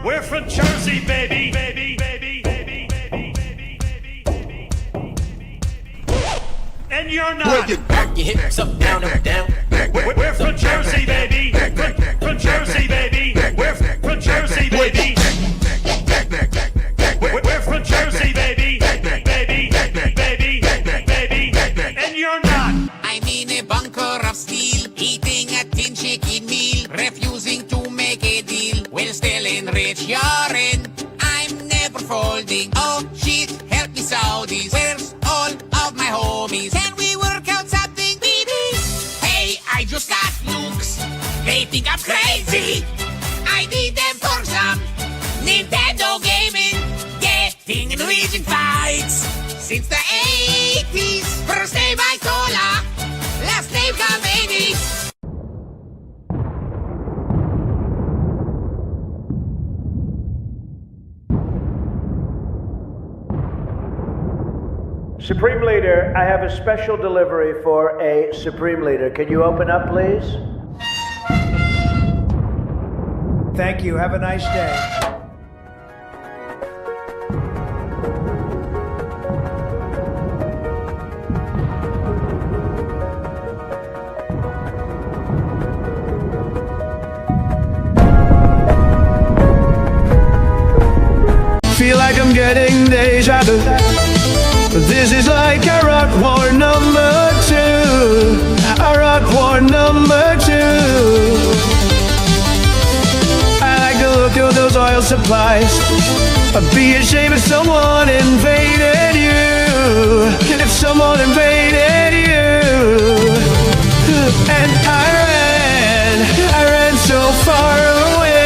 We're from Jersey, baby, baby, baby, baby, baby, baby, baby, baby. And you're not. Back your hips up, down, up, down. We're from Jersey, baby. From Jersey, baby. We're from Jersey, baby. We're from Jersey, baby. Baby, baby, baby, and you're not. I'm in a bunker of steel, eating a tin chicken meal, refusing to make a deal. Will still enrich your end. I'm never folding. Oh shit, help me Saudis. Where's all of my homies? Can we work out something, baby? Hey, I just got looks. They think I'm crazy. I need them for some Nintendo gaming. Getting in region fights since the 80s. First name I cola, last name Khomeini. Supreme Leader, I have a special delivery for a Supreme Leader. Can you open up, please? Thank you. Have a nice day. Feel like I'm getting deja vu. This is like a rock war number 2. A rock war number 2. I like to look through those oil supplies. I'd be ashamed if someone invaded you. If someone invaded you. And I ran so far away.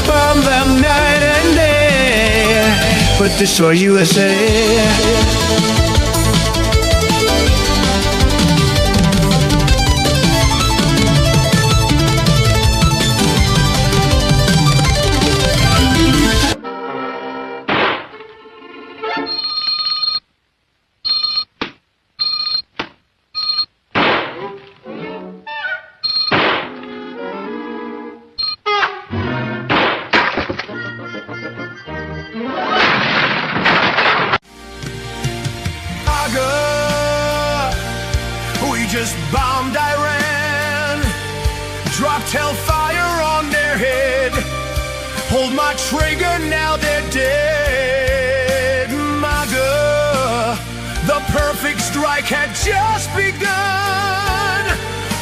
From them night and day, but destroy USA. We just bombed Iran, dropped hellfire on their head. Hold my trigger, now they're dead. MAGA, the perfect strike had just begun.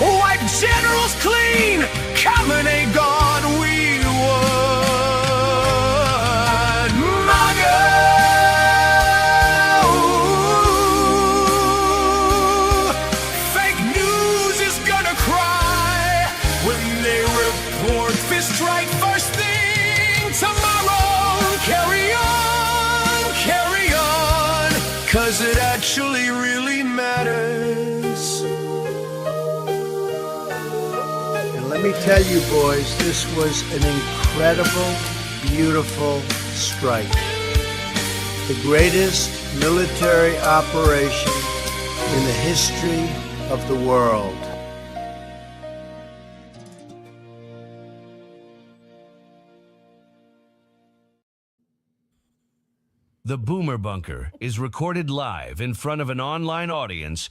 Wipe generals clean, coming ain't gone, we won. MAGA. Strike first thing tomorrow. Carry on, 'cause it actually really matters. And let me tell you, boys, this was an incredible, beautiful strike. The greatest military operation in the history of the world. The Boomer Bunker is recorded live in front of an online audience.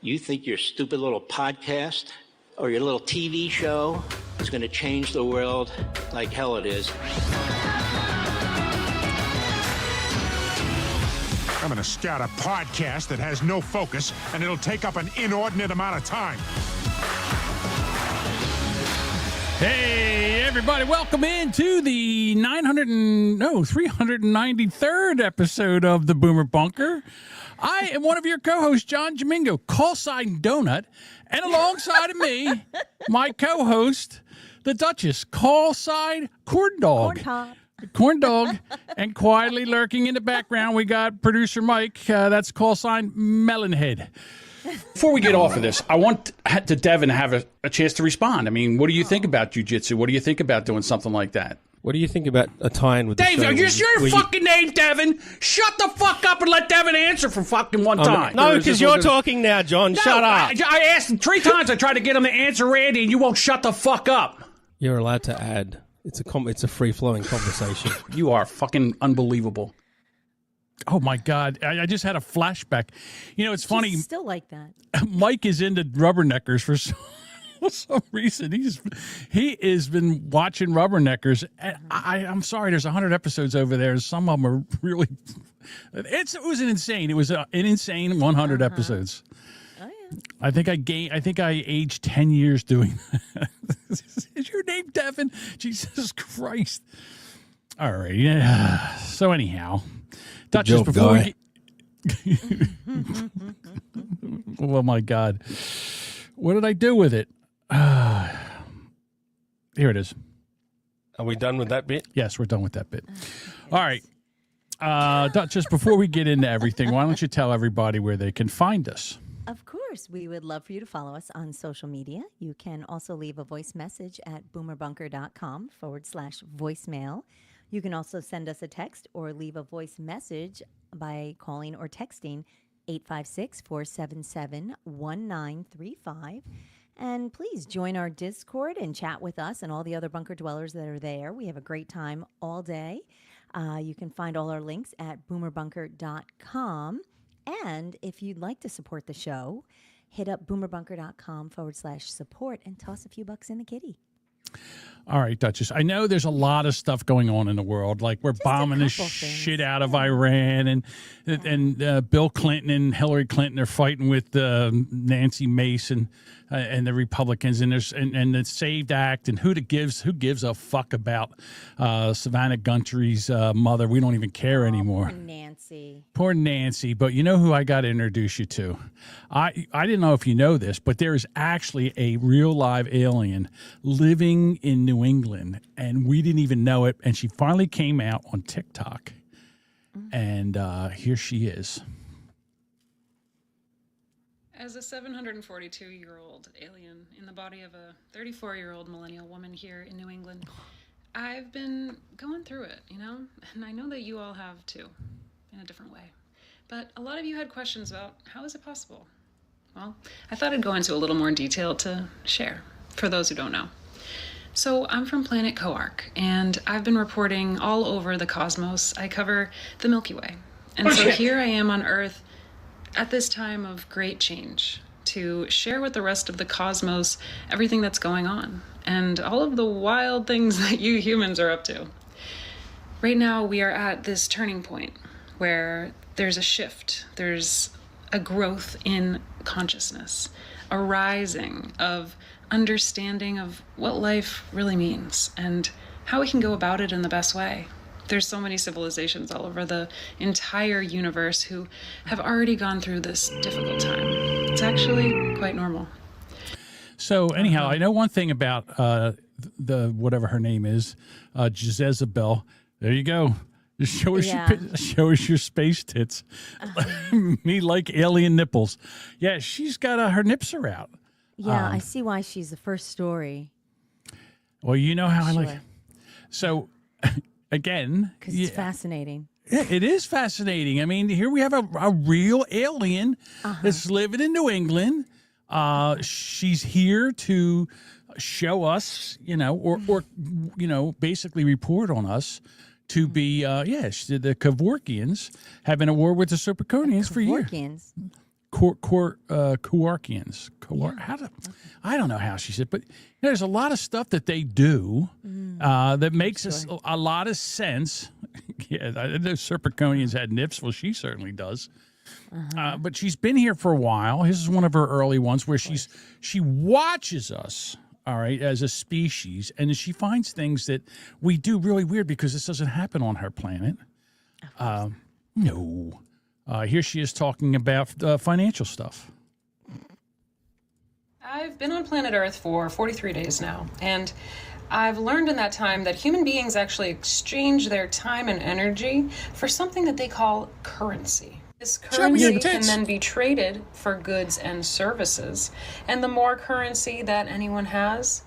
You think your stupid little podcast or your little TV show is going to change the world like hell it is. I'm going to start a podcast that has no focus, and it'll take up an inordinate amount of time. Hey, everybody, welcome into the 393rd episode of the Boomer Bunker. I am one of your co-hosts, John Domingo, call sign Donut, and alongside of me, my co-host, the Duchess, call sign Corn Dog. Corn Dog, and quietly lurking in the background, we got producer Mike, that's call sign Melonhead. Before we get off of this, I want to Devin have a chance to respond. I mean, what do you think about jiu-jitsu? What do you think about doing something like that? What do you think about a tie-in with Dave, the show? is your fucking name Devin? Shut the fuck up and let Devin answer for fucking one time. No, because you're talking now, John. No, Shut up. I asked him 3 times. I tried to get him to answer Randy, and you won't shut the fuck up. You're allowed to add. It's a free-flowing conversation. You are fucking unbelievable. Oh, my God. I just had a flashback. You know, it's funny. Still like that. Mike is into rubberneckers for some reason. He has been watching rubberneckers. And I'm sorry, there's 100 episodes over there. Some of them are really... It was an insane 100 episodes. Oh, yeah. I think I aged 10 years doing that. Is your name Devin? Jesus Christ. All right. Yeah. So anyhow, Duchess, before we... Oh, my God. What did I do with it? Here it is. Are we done with that bit? Yes, we're done with that bit. All right. Duchess, before we get into everything, why don't you tell everybody where they can find us? Of course, we would love for you to follow us on social media. You can also leave a voice message at boomerbunker.com/voicemail. You can also send us a text or leave a voice message by calling or texting 856-477-1935. And please join our Discord and chat with us and all the other bunker dwellers that are there. We have a great time all day. You can find all our links at boomerbunker.com. And if you'd like to support the show, hit up boomerbunker.com/support and toss a few bucks in the kitty. All right, Duchess. I know there's a lot of stuff going on in the world. Like we're bombing the shit out of Iran, and Bill Clinton and Hillary Clinton are fighting with Nancy Mace and the Republicans, and there's and the Saved Act, and who gives a fuck about Savannah Guntry's mother? We don't even care anymore. Poor Nancy. But you know who I got to introduce you to? I didn't know if you know this, but there is actually a real live alien living in New England, and we didn't even know it. And she finally came out on TikTok, and here she is. As a 742-year-old alien in the body of a 34-year-old millennial woman here in New England, I've been going through it, and I know that you all have too, in a different way. But a lot of you had questions about how is it possible? Well, I thought I'd go into a little more detail to share, for those who don't know. So I'm from planet Koark, and I've been reporting all over the cosmos. I cover the Milky Way. And so here I am on Earth at this time of great change to share with the rest of the cosmos everything that's going on and all of the wild things that you humans are up to. Right now, we are at this turning point where there's a shift, there's a growth in consciousness, a rising of understanding of what life really means and how we can go about it in the best way. There's so many civilizations all over the entire universe who have already gone through this difficult time. It's actually quite normal. So anyhow, I know one thing about the whatever her name is, Jezebel. There you go. Just show us your space tits. Me like alien nipples. Yeah, she's got her nips are out. Yeah, I see why she's the first story. Well, you know how I like. So, again, because it's fascinating. Yeah, it is fascinating. I mean, here we have a real alien that's living in New England. She's here to show us, or basically report on us to be, the Koarkians have been at war with the Superconians for years. Koarkians. I don't know how she said, but there's a lot of stuff that they do that makes us a lot of sense. Yeah, the Serpiconians had nips. Well, she certainly does. But she's been here for a while. This is one of her early ones where she watches us, all right, as a species, and she finds things that we do really weird because this doesn't happen on her planet. No. Here she is talking about financial stuff. I've been on planet Earth for 43 days now, and I've learned in that time that human beings actually exchange their time and energy for something that they call currency. This currency can then be traded for goods and services, and the more currency that anyone has,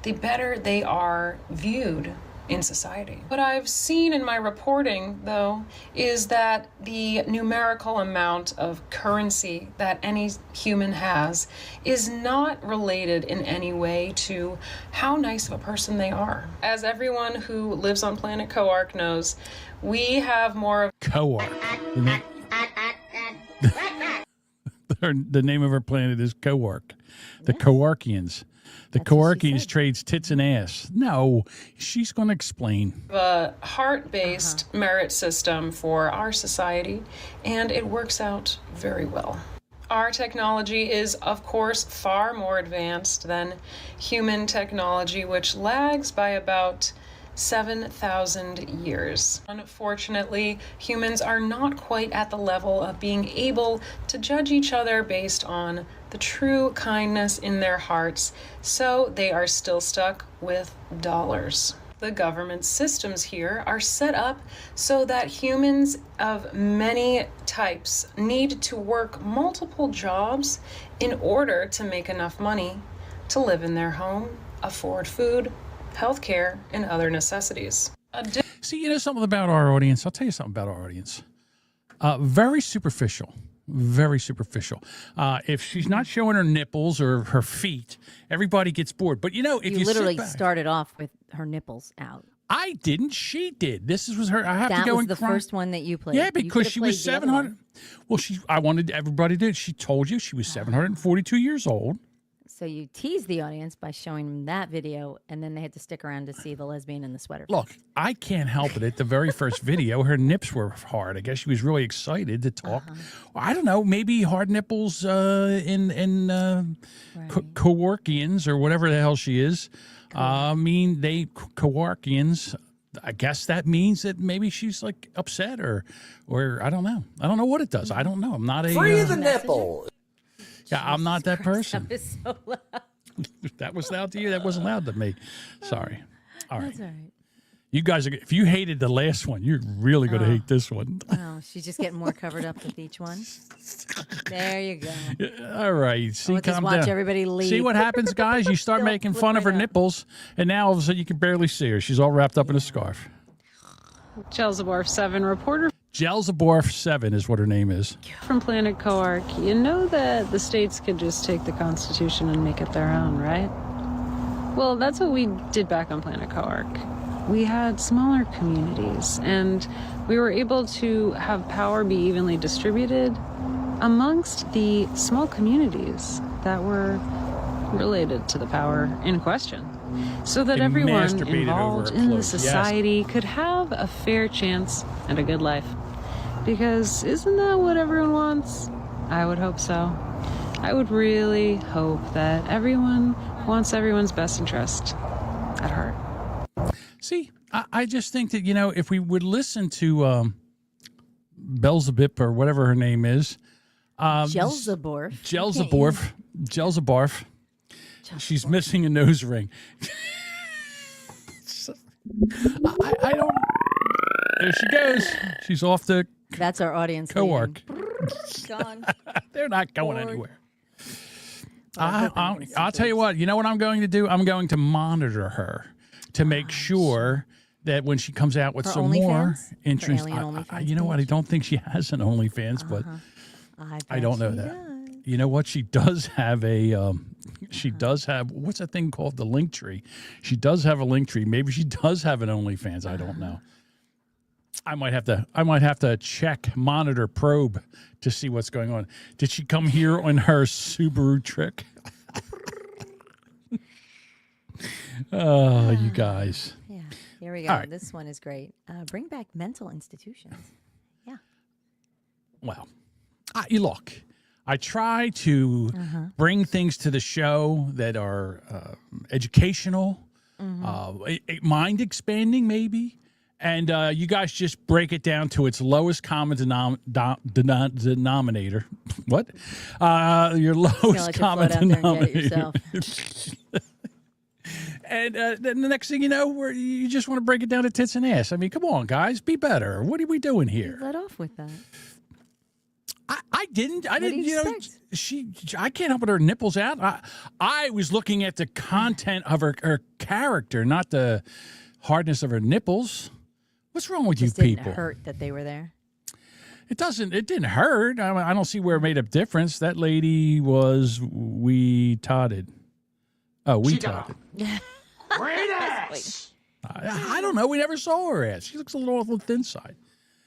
the better they are viewed in society. What I've seen in my reporting, though, is that the numerical amount of currency that any human has is not related in any way to how nice of a person they are. As everyone who lives on planet Koark knows, we have more of Koark. The name of our planet is Koark. The Koarkians. The Koarkians trades tits and ass. No, she's going to explain. a heart-based merit system for our society, and it works out very well. Our technology is, of course, far more advanced than human technology, which lags by about 7,000 years. Unfortunately, humans are not quite at the level of being able to judge each other based on the true kindness in their hearts, so they are still stuck with dollars. The government systems here are set up so that humans of many types need to work multiple jobs in order to make enough money to live in their home, afford food, healthcare, and other necessities. See, you know something about our audience? I'll tell you something about our audience. Very superficial. Very superficial. If she's not showing her nipples or her feet, everybody gets bored. But, you know, if you literally sit back, started off with her nipples out. I didn't. She did. This was her. I have That to go was and the first one that you played. Yeah, You because could've she was played the other one. 700. Well, I wanted everybody to. She told you she was 742 years old. So you teased the audience by showing them that video, and then they had to stick around to see the lesbian in the sweater. Look, I can't help it. At the very first video, her nips were hard. I guess she was really excited to talk. I don't know. Maybe hard nipples in Koarkians or whatever the hell she is. Koarkians. I guess that means that maybe she's like upset or I don't know. I don't know what it does. I don't know. I'm not a Free the nipple. Yeah, I'm not that person. That is so loud. That was loud to you. That wasn't loud to me. Sorry. All right. That's all right. You guys, if you hated the last one, you're really going to hate this one. Oh, she's just getting more covered up with each one. There you go. All right. See, Just calm watch down. everybody leave. See what happens, guys? You start Don't making flip fun of her right up. nipples, and now all of a sudden you can barely see her. She's all wrapped up in a scarf. Jelzaborf 7 reporter Jelzaborf 7 is what her name is. from Planet Koark. You know that the states could just take the Constitution and make it their own, right? Well, that's what we did back on Planet Koark. We had smaller communities, and we were able to have power be evenly distributed amongst the small communities that were related to the power in question, so that They everyone masturbated involved over a in the clothes, yes. society could have a fair chance and a good life. Because isn't that what everyone wants? I would hope so. I would really hope that everyone wants everyone's best interest at heart. See, I just think that, you know, if we would listen to Belzebub or whatever her name is. Jelzaborf. Jelzaborf. She's missing a nose ring. I don't. There she goes. She's off to That's our audience. Koark. Gone. They're not going Bored. anywhere. I'll tell you what. You know what I'm going to do? I'm going to monitor her to make sure that when she comes out with Her some more OnlyFans? Her interest, alien OnlyFans you know what? I don't think she has an OnlyFans, but I don't know that. You know what? She does have a. She does have what's that thing called? The link tree. She does have a link tree. Maybe she does have an OnlyFans. I don't know. I might have to check, monitor, probe to see what's going on. Did she come here on her Subaru trick? Oh, you guys. Yeah. Here we go. All right. This one is great. Bring back mental institutions. Yeah. Well, look, I try to bring things to the show that are educational, mind expanding, maybe. And you guys just break it down to its lowest common denominator. What? Your lowest common denominator. And then the next thing you know, you just want to break it down to tits and ass. I mean, come on, guys, be better. What are we doing here? Let off with that. I didn't. do you You know, I can't help it. Her nipples out. I was looking at the content of her character, not the hardness of her nipples. What's wrong with Just you didn't people? hurt that they were there. It didn't hurt. I don't see where it made a difference. That lady was we-totted. Oh, we-totted. Great ass. I don't know. We never saw her ass. She looks a little on the thin side.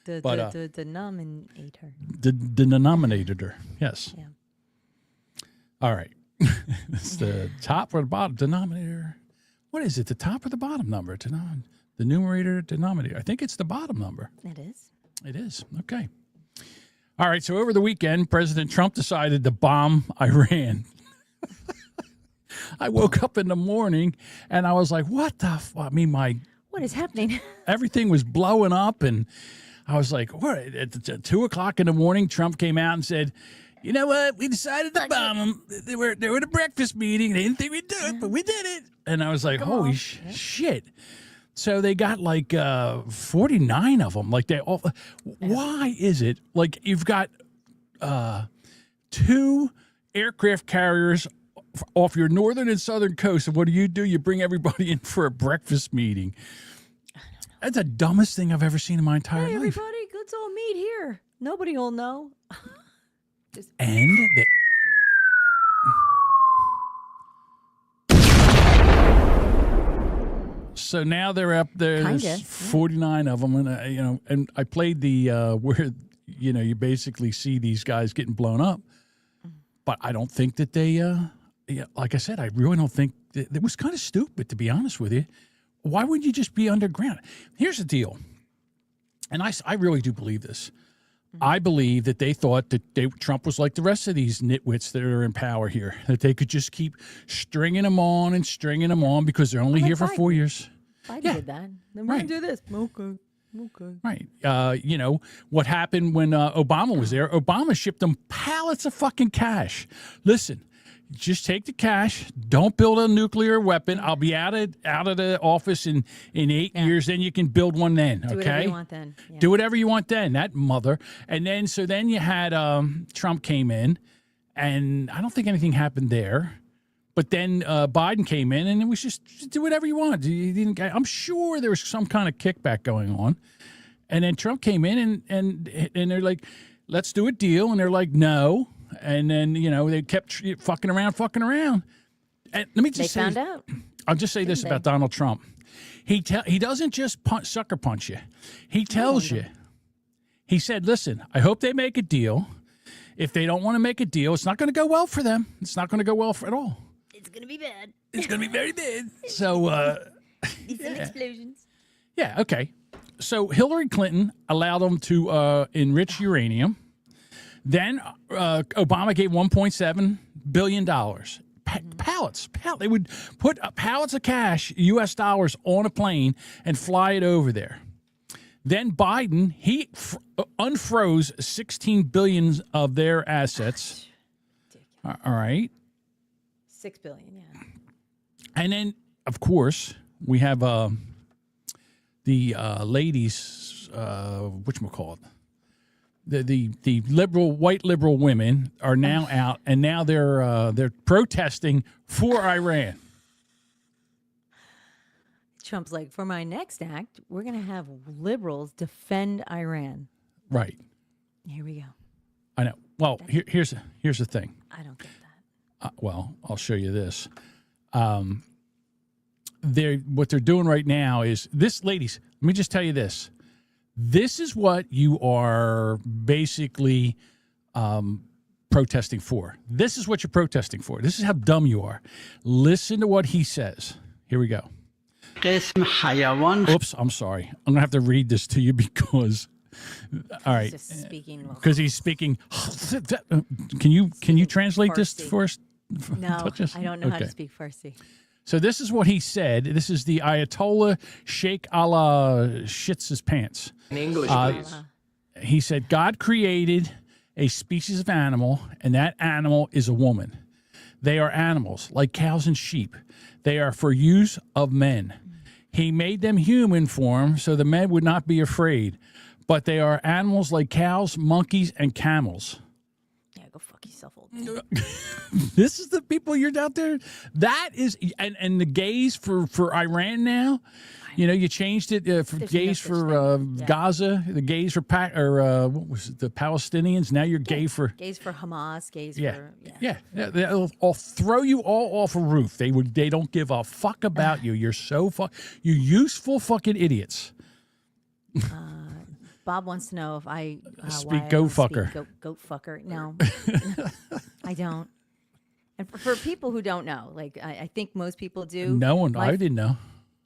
The denominator. The denominator. Yes. Yeah. All right. It's the top or the bottom denominator. What is it? The top or the bottom number? The numerator, denominator. I think it's the bottom number. It is. It is. Okay. All right. So over the weekend, President Trump decided to bomb Iran. I woke up in the morning and I was like, what the fuck? I mean, What is happening? everything was blowing up. And I was like, what? At 2 o'clock in the morning, Trump came out and said, you know what? We decided to bomb them. They were at a breakfast meeting. They didn't think we'd do it, but we did it. And I was like, holy shit. So they got like 49 of them. Like they all. Why is it like you've got 2 aircraft carriers off your northern and southern coast, and what do? You bring everybody in for a breakfast meeting. That's the dumbest thing I've ever seen in my entire life. Everybody, let's all meet here. Nobody will know. And so now they're up there. There's 49 of them, and and I played the where you basically see these guys getting blown up, but I don't think that they. Like I said, I really don't think it was kind of stupid, to be honest with you. Why wouldn't you just be underground? Here's the deal, and I really do believe this. I believe that they thought that Trump was like the rest of these nitwits that are in power here, that they could just keep stringing them on because they're only here for 4 years. Biden did that. Then we're going to do this. Okay. Right. What happened when Obama was there? Obama shipped them pallets of fucking cash. Listen. Just take the cash. Don't build a nuclear weapon. I'll be out of the office in 8 years. Then you can build one then. Okay. Do whatever you want then. Yeah. Do whatever you want then. That mother. And then you had Trump came in, and I don't think anything happened there. But then Biden came in, and it was just do whatever you want. I'm sure there was some kind of kickback going on. And then Trump came in, and they're like, let's do a deal. And they're like, no. And then, they kept fucking around. And let me just say, found out. I'll just say this about Donald Trump. He doesn't just sucker punch you. He tells you. He said, listen, I hope they make a deal. If they don't want to make a deal, it's not going to go well for them. It's not going to go well at all. It's going to be bad. It's going to be very bad. So, Some explosions. Yeah, okay. So Hillary Clinton allowed them to enrich uranium. Then Obama gave $1.7 billion. Pallets. They would put pallets of cash, U.S. dollars, on a plane and fly it over there. Then Biden, he unfroze $16 billion of their assets. All right. $6 billion, yeah. And then, of course, we have the ladies, whatchamacallit? The white liberal women are now out, and now they're protesting for Iran. Trump's like, for my next act, we're going to have liberals defend Iran. Right. Here we go. I know. Well, here's the thing. I don't get that. Well, I'll show you this. What they're doing right now is this, ladies. Let me just tell you this. This is what you are basically protesting for. This is what you're protesting for. This is how dumb you are. Listen to what he says. Here we go. Oops, I'm sorry. I'm going to have to read this to you because, all right. Because he's speaking. Can you translate this for us? No, I don't know how to speak Farsi. So this is what he said. This is the Ayatollah Sheikh Allah shits his pants. In English, please. He said, God created a species of animal, and that animal is a woman. They are animals, like cows and sheep. They are for use of men. He made them human form so the men would not be afraid. But they are animals like cows, monkeys, and camels. Yeah, go fuck yourself, old. This is the people you're out there. That is, and the gays for Iran now. You know, you changed it for There's gays no such for thing. Yeah. Gaza, the gays for what was it, the Palestinians. Now you're gay for Gays for Hamas, gays yeah. for Yeah. They'll throw you all off a roof. They don't give a fuck about you. You're so you useful fucking idiots. Bob wants to know if I Speak why I goat don't fucker. Speak goat fucker. No, I don't. And for people who don't know, like I think most people do. No one. I didn't know.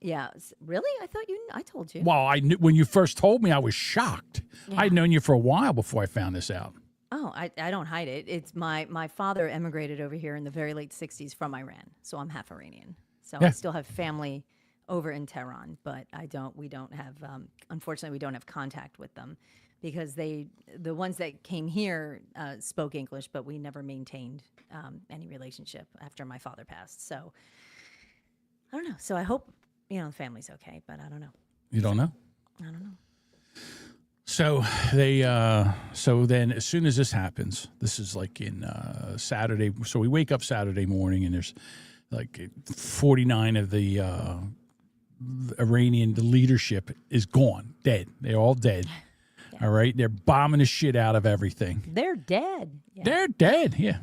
Yeah, really? I thought I told you. Well, I knew when you first told me, I was shocked. Yeah. I'd known you for a while before I found this out. Oh, I don't hide it. It's my father emigrated over here in the very late '60s from Iran, so I'm half Iranian. So Yeah. I still have family over in Tehran, but we don't have, unfortunately, we don't have contact with them because the ones that came here spoke English, but we never maintained any relationship after my father passed. So I don't know. So I hope, the family's okay, but I don't know. You don't know? I don't know. So so then as soon as this happens, this is like in Saturday. So we wake up Saturday morning and there's like 49 of the Iranian, the leadership is gone, dead. They're all dead. Yeah. All right. They're bombing the shit out of everything. They're dead. Yeah. They're dead. Yeah.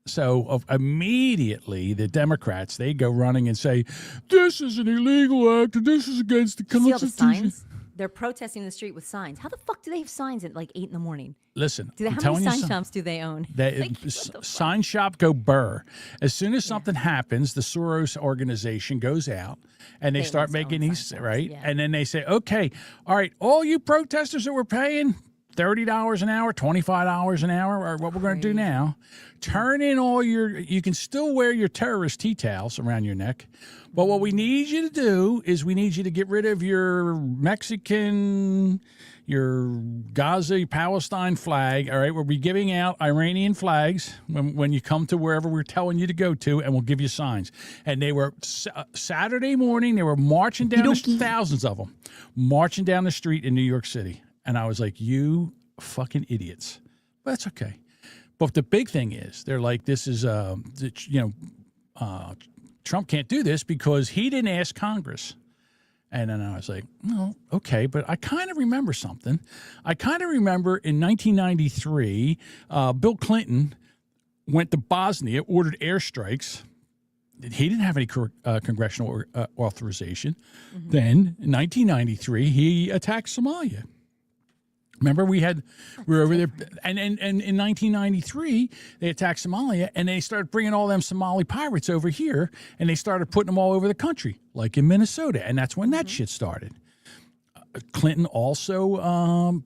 So immediately the Democrats, they go running and say, this is an illegal act and this is against the See all the Constitution. signs? They're protesting the street with signs. How the fuck do they have signs at like 8 a.m? Listen, How many sign shops do they own? Sign shop go burr. As soon as something happens, the Soros organization goes out and they start making these, right? Yeah. And then they say, okay, all right, all you protesters that were paying $30 an hour, $25 an hour, or what we're going to do now, turn in all you can still wear your terrorist tea towels around your neck, but what we need you to do is we need you to get rid of your Mexican, your Gaza, Palestine flag, all right? We'll be giving out Iranian flags when you come to wherever we're telling you to go to, and we'll give you signs. And they were, Saturday morning, they were marching down, thousands of them, marching down the street in New York City. And I was like, you fucking idiots. But that's okay. But the big thing is, they're like, this is, Trump can't do this because he didn't ask Congress. And then I was like, no, okay, but I kind of remember something. I kind of remember in 1993, Bill Clinton went to Bosnia, ordered airstrikes. He didn't have any congressional authorization. Mm-hmm. Then, in 1993, he attacked Somalia. Remember, we were over there, and in 1993, they attacked Somalia, and they started bringing all them Somali pirates over here, and they started putting them all over the country, like in Minnesota, and that's when that shit started. Clinton also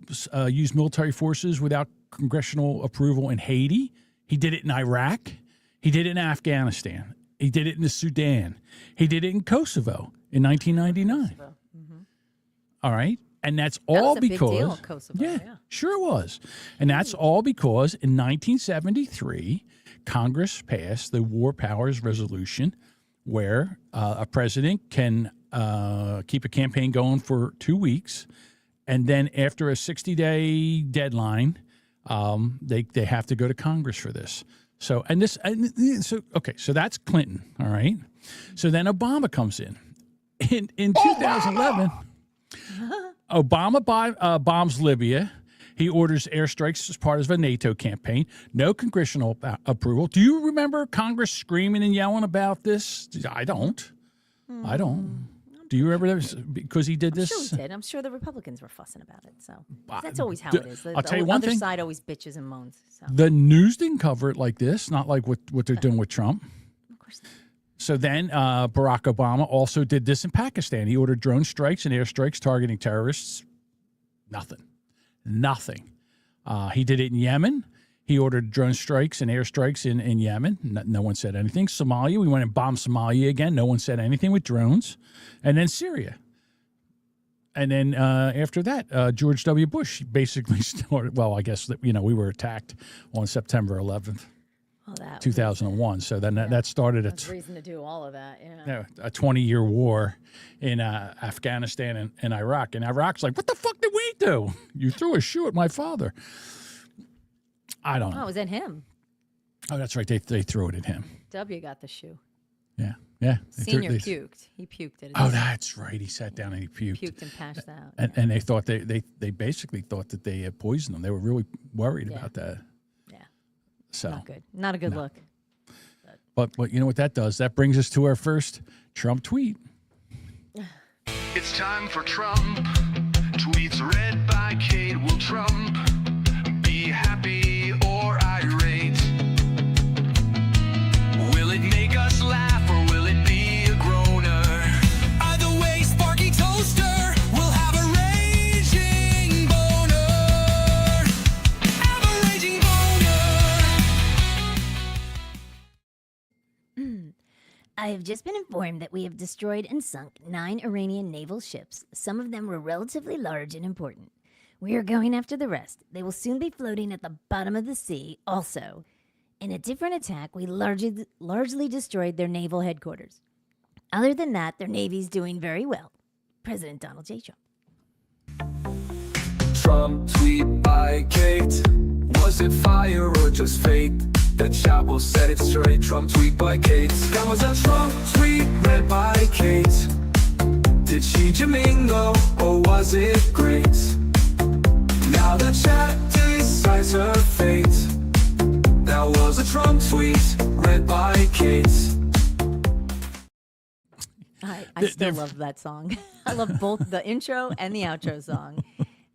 used military forces without congressional approval in Haiti. He did it in Iraq. He did it in Afghanistan. He did it in the Sudan. He did it in Kosovo in 1999. Mm-hmm. All right. And that's all because big deal, Kosovo, yeah, sure it was. And that's all because in 1973, Congress passed the War Powers Resolution, where a president can keep a campaign going for 2 weeks, and then after a 60-day deadline, they have to go to Congress for this. So so that's Clinton, all right. So then Obama comes in 2011. Obama bombs Libya. He orders airstrikes as part of a NATO campaign. No congressional approval. Do you remember Congress screaming and yelling about this? I don't. Do you remember that? Because he did this? I'm sure he did. I'm sure the Republicans were fussing about it. So that's always how it is. I'll tell you one thing. The other side always bitches and moans. So. The news didn't cover it like this, not like what they're doing with Trump. Of course not. So then Barack Obama also did this in Pakistan. He ordered drone strikes and airstrikes targeting terrorists. Nothing. He did it in Yemen. He ordered drone strikes and airstrikes in Yemen. No one said anything. Somalia, we went and bombed Somalia again. No one said anything with drones. And then Syria. And then after that, George W. Bush basically started, well, I guess that, we were attacked on September 11th. 2001. So then that started a reason to do all of that. Yeah, a 20-year war in Afghanistan and Iraq. And Iraq's like, what the fuck did we do? You threw a shoe at my father. I don't know. Oh, it was at him. Oh, that's right. They threw it at him. W got the shoe. Yeah. Yeah. Senior puked. He puked at it. Oh, that's right. He sat down and he puked. Puked and passed out. And they thought they basically thought that they had poisoned him. They were really worried about that. Yeah. So Not good. Not a good look. But you know what that does? That brings us to our first Trump tweet. It's time for Trump. Tweets read by Kate. Will Trump be happy or irate? Will it make us laugh or will it be a groaner? Either way, Sparky Toaster will have a raging boner. Have a raging boner. I have just been informed that we have destroyed and sunk 9 Iranian naval ships. Some of them were relatively large and important. We are going after the rest. They will soon be floating at the bottom of the sea also. In a different attack, we largely destroyed their naval headquarters. Other than that, their navy's doing very well. President Donald J. Trump. Trump tweet by Kate. Was it fire or just fate? The chat will set it straight. Trump tweet by Kate. That was a Trump tweet read by Kate. Did she Jamingo or was it great? Now the chat decides her fate. That was a Trump tweet read by Kate. I still love that song. I love both the intro and the outro song.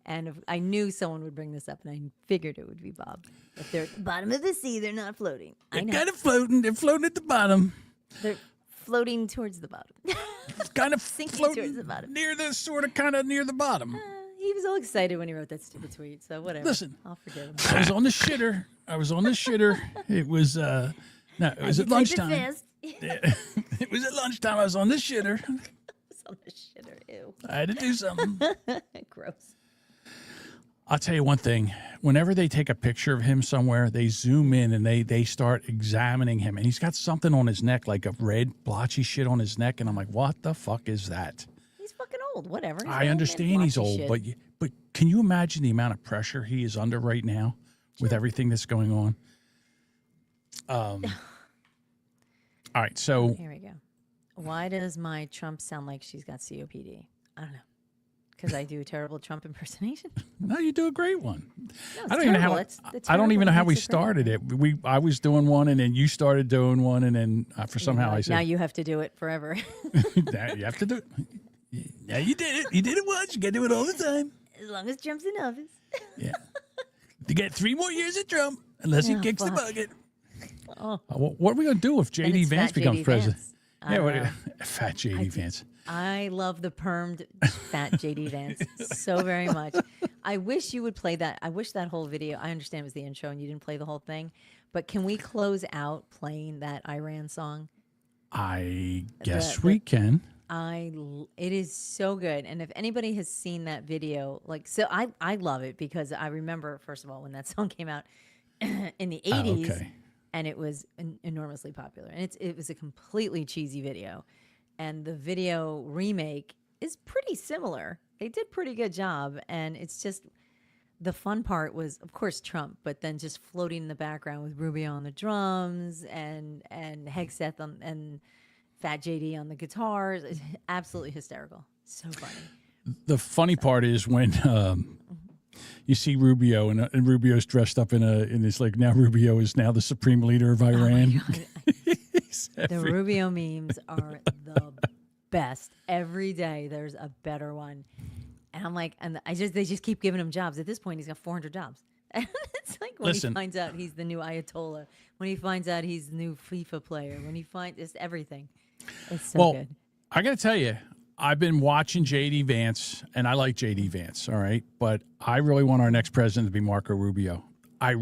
And if I knew someone would bring this up, and I figured it would be Bob. If they're at the bottom of the sea, they're not floating. They're kind of floating. They're floating at the bottom. They're floating towards the bottom. Kind of sinking towards the bottom. Near the sort of kind of near the bottom. He was all excited when he wrote that stupid tweet. So whatever. Listen, I'll forgive him. I was on the shitter. It was it was at lunchtime. It was at lunchtime. I was on the shitter. On the shitter. Ew. I had to do something. Gross. I'll tell you one thing. Whenever they take a picture of him somewhere, they zoom in and they start examining him. And he's got something on his neck, like a red blotchy shit on his neck. And I'm like, what the fuck is that? He's fucking old. Whatever. I understand he's old, but can you imagine the amount of pressure he is under right now with everything that's going on? All right, so here we go. Why does my Trump sound like she's got COPD? I don't know. Because I do a terrible Trump impersonation. No, you do a great one. No, I don't even know how. I don't even know how we started it. I was doing one, and then you started doing one, and then for somehow I said, now you have to do it forever. Now you have to do it. Now you did it. You did it once. You got to do it all the time. As long as Trump's in office. Yeah. You get 3 more years of Trump, unless he kicks the bucket. Oh. What are we gonna do if JD Vance becomes president? Vance. Fat JD Vance. I love the permed fat JD Vance so very much. I wish you would play that. I wish that whole video. I understand it was the intro and you didn't play the whole thing, but can we close out playing that Iran song? I guess we can. It is so good, and if anybody has seen that video, I love it because I remember, first of all, when that song came out in the 80s. Okay. And it was enormously popular. And it was a completely cheesy video. And the video remake is pretty similar. They did a pretty good job. And it's just, the fun part was, of course, Trump, but then just floating in the background with Rubio on the drums and Hegseth and Fat JD on the guitars. It's absolutely hysterical. So funny. The funny part is when you see Rubio and Rubio's dressed up in this, like, now Rubio is now the supreme leader of Iran. The Rubio memes are the best. Every day there's a better one. And I'm like, they just keep giving him jobs. At this point, he's got 400 jobs. And it's like when he finds out he's the new Ayatollah, when he finds out he's the new FIFA player, when he finds just everything. It's so good. I got to tell you, I've been watching JD Vance, and I like JD Vance, all right? But I really want our next president to be Marco Rubio. I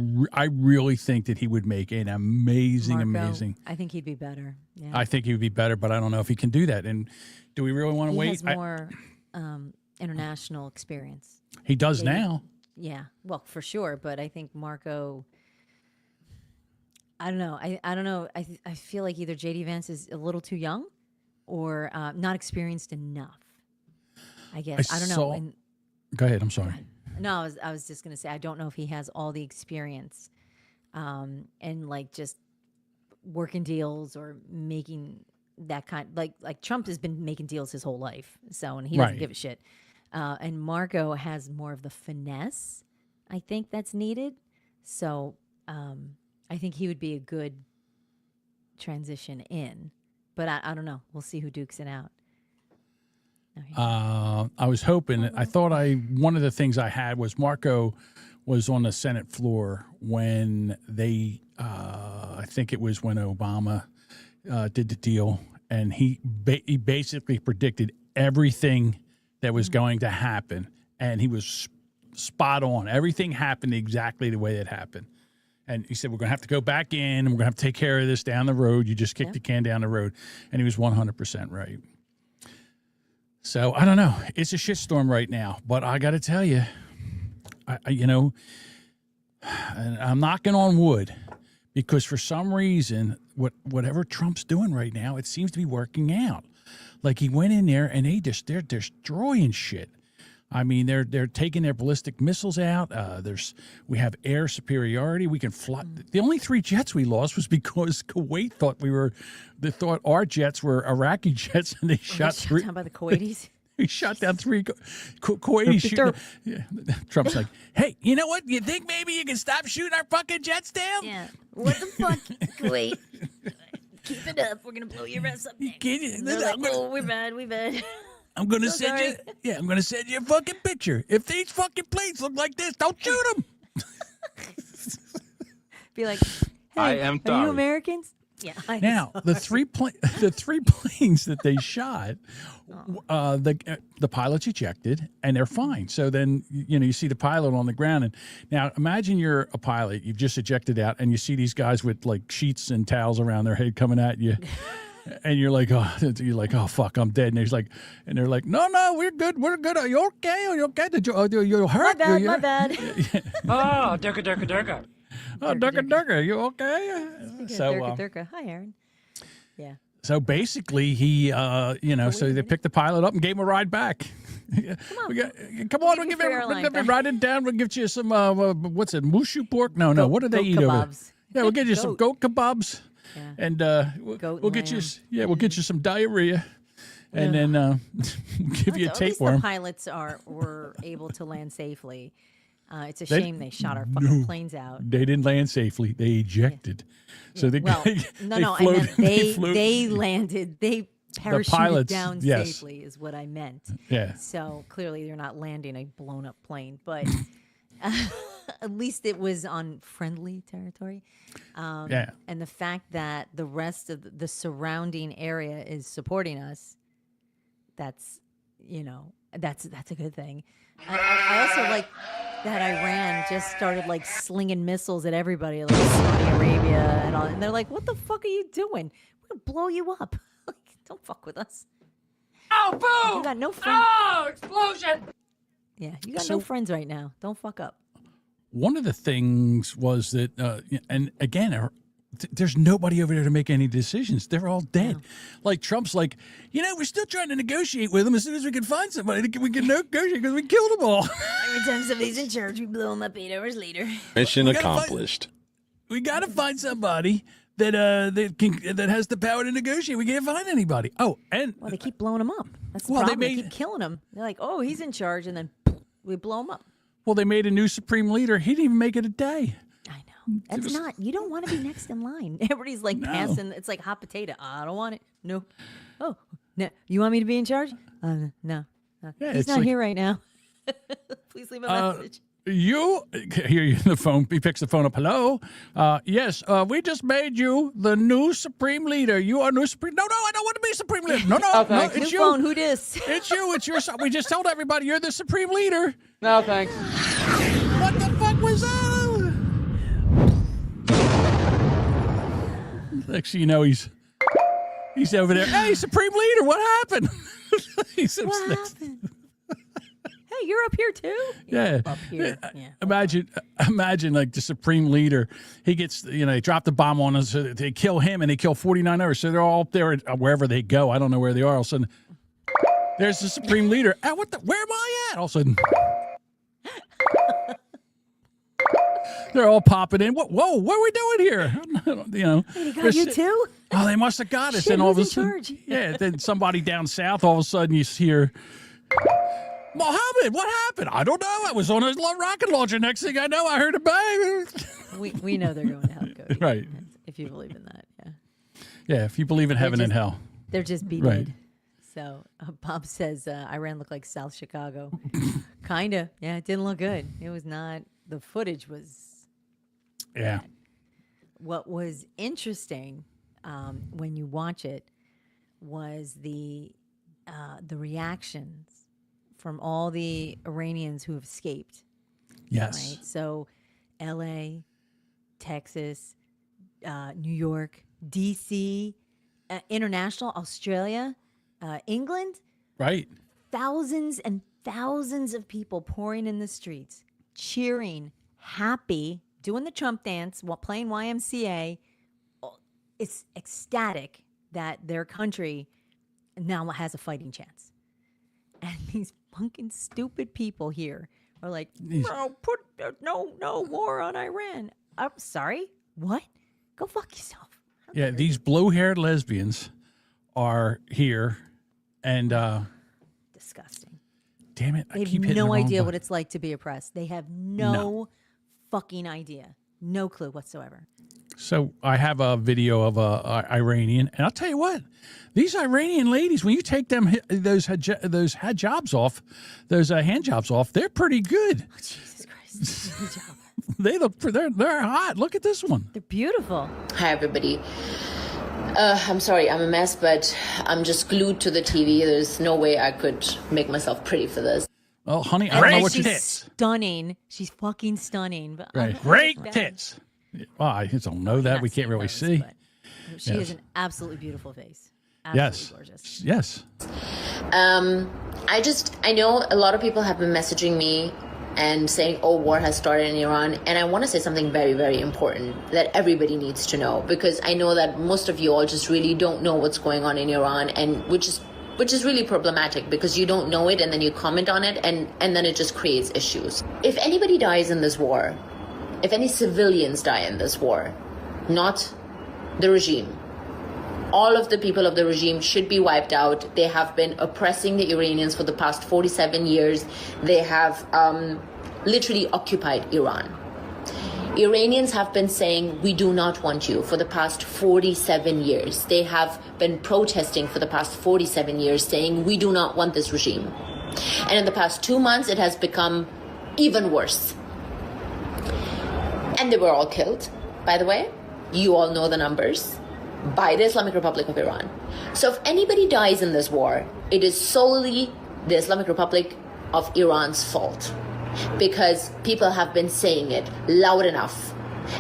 really think that he would make an amazing. I think he'd be better. Yeah. I think he would be better, but I don't know if he can do that. And do we really want to wait? He has more international experience. He does now. Yeah, well, for sure. But I think Marco, I don't know. I don't know. I feel like either JD Vance is a little too young or not experienced enough. I guess. I don't know. Go ahead. I'm sorry. No, I was just going to say, I don't know if he has all the experience and like just working deals or making that kind, like Trump has been making deals his whole life, so and he doesn't Right. give a shit. And Marco has more of the finesse, I think that's needed. So I think he would be a good transition in, but I don't know. We'll see who dukes it out. I was hoping. I thought one of the things I had was Marco was on the Senate floor when they. I think it was when Obama did the deal, and he basically predicted everything that was going to happen, and he was spot on. Everything happened exactly the way it happened. And he said, we're going to have to go back in, and we're going to have to take care of this down the road. You just kick the can down the road. And he was 100% right. So, I don't know. It's a shitstorm right now. But I got to tell you, and I'm knocking on wood, because for some reason, whatever Trump's doing right now, it seems to be working out. Like, he went in there, and they're destroying shit. I mean, they're taking their ballistic missiles out. We have air superiority. We can fly. The only 3 jets we lost was because Kuwait thought our jets were Iraqi jets, and they shot 3 down by the Kuwaitis. We shot down 3 Kuwaitis. Trump's like, hey, you know what? You think maybe you can stop shooting our fucking jets down? Yeah. What the fuck? Kuwait. Keep it up. We're going to blow your ass up next. They're like, oh, we're bad. I'm gonna send you. Yeah, I'm gonna send you a fucking picture. If these fucking planes look like this, don't shoot them. Be like, hey, I am are you sorry. Americans? Yeah. Now the three planes that they shot, the pilots ejected and they're fine. So then you see the pilot on the ground, and now imagine you're a pilot, you've just ejected out, and you see these guys with like sheets and towels around their head coming at you. And you're like, oh fuck, I'm dead. And they're like, no, we're good. Are you okay? Are you okay? Did you hurt? My bad. Oh, durka. Oh, Durka, you okay? Durka. Hi, Aaron. Yeah. So basically, he, so they picked the pilot up and gave him a ride back. Come on, we'll give him ride it down. We'll give you some, what's it, mushu pork? No. What do they eat over there? Yeah, we'll get you some goat kebabs. Yeah. And we'll get you, we'll get you some diarrhea, and then we'll give you a tapeworm. The pilots were able to land safely. It's a shame they shot our fucking planes out. They didn't land safely. They ejected. Yeah. So they they landed. They parachuted down safely is what I meant. Yeah. So clearly they're not landing a blown up plane, but at least it was on friendly territory. And the fact that the rest of the surrounding area is supporting us, that's a good thing. I also like that Iran just started like slinging missiles at everybody, like Saudi Arabia and all, and they're like, "What the fuck are you doing? We're gonna blow you up! Like, don't fuck with us." Oh, boom! You got no friends. Oh, explosion! Yeah, you got no friends right now. Don't fuck up. One of the things was that, and again, there's nobody over there to make any decisions. They're all dead. No. Like Trump's like, we're still trying to negotiate with them. As soon as we can find somebody, we can negotiate because we killed them all. Every time somebody's in charge, we blow them up 8 hours later. Mission accomplished. We got to find somebody that has the power to negotiate. We can't find anybody. Oh, and they keep blowing them up. That's the problem. They keep killing him. They're like, oh, he's in charge, and then we blow him up. Well, they made a new supreme leader. He didn't even make it a day. I know. You don't want to be next in line. Everybody's like passing. It's like hot potato. I don't want it. No. Oh, no. You want me to be in charge? No. Yeah, he's not here right now. Please leave a message. You hear the phone. He picks the phone up. Hello. Yes. We just made you the new supreme leader. You are new supreme. No, I don't want to be supreme leader. No. No, it's you. Phone. Who dis? It's you. It's your. We just told everybody you're the supreme leader. No, thanks. What the fuck was that? Next thing you know, he's over there. Hey, supreme leader, what happened? What happened? Hey, you're up here too? Yeah. Up here. Yeah. Imagine like the supreme leader. He gets, they drop the bomb on us. So they kill him and they kill 49 others. So they're all up there wherever they go. I don't know where they are. All of a sudden, there's the supreme leader. Where am I at? All of a sudden. They're all popping in. Whoa, what are we doing here? He got you too? Oh, they must have got us. Shit, And all of a who's in sudden, charge? yeah, then somebody down south, all of a sudden you hear, Mohammed, what happened? I don't know. I was on a rocket launcher. Next thing I know, I heard a bang. We know they're going to hell, Cody. Right. If you believe in that, yeah. Yeah, if you believe in heaven and hell. They're just beat Right. So Bob says Iran looked like South Chicago. Kinda. Yeah, it didn't look good. It was not. The footage was. Yeah. What was interesting when you watch it was the reactions from all the Iranians who have escaped. Yes. Right? So, L.A., Texas, New York, D.C., international, Australia, England. Right. Thousands and thousands of people pouring in the streets, cheering, happy, doing the Trump dance, while playing YMCA. It's ecstatic that their country now has a fighting chance. And these fucking stupid people here are like, no, no war on Iran. I'm sorry. What? Go fuck yourself. Yeah, these blue-haired lesbians are here, and disgusting. Damn it! They have no idea what it's like to be oppressed. They have no fucking idea, no clue whatsoever. So I have a video of a Iranian, and I'll tell you what, these Iranian ladies, when you take them those hijabs off, those hand jobs off, they're pretty good. Oh, Jesus Christ! Good job. They're hot. Look at this one. They're beautiful. Hi, everybody. I'm sorry, I'm a mess, but I'm just glued to the TV. There's no way I could make myself pretty for this. Well, honey, I don't know what you did. Stunning. She's fucking stunning. But Right. Great tits. Well, I just don't know that. We can't really see. She has an absolutely beautiful face. Yes. Gorgeous. Yes. I know a lot of people have been messaging me and saying, oh, war has started in Iran. And I want to say something very, very important that everybody needs to know, because I know that most of you all just really don't know what's going on in Iran, and which is really problematic, because you don't know it and then you comment on it and then it just creates issues. If anybody dies in this war, if any civilians die in this war, not the regime, all of the people of the regime should be wiped out. They have been oppressing the Iranians for the past 47 years. They have literally occupied Iran. Iranians have been saying, we do not want you, for the past 47 years. They have been protesting for the past 47 years, saying, we do not want this regime. And in the past 2 months, it has become even worse. And they were all killed, by the way. You all know the numbers. By the Islamic Republic of Iran. So if anybody dies in this war, it is solely the Islamic Republic of Iran's fault, because people have been saying it loud enough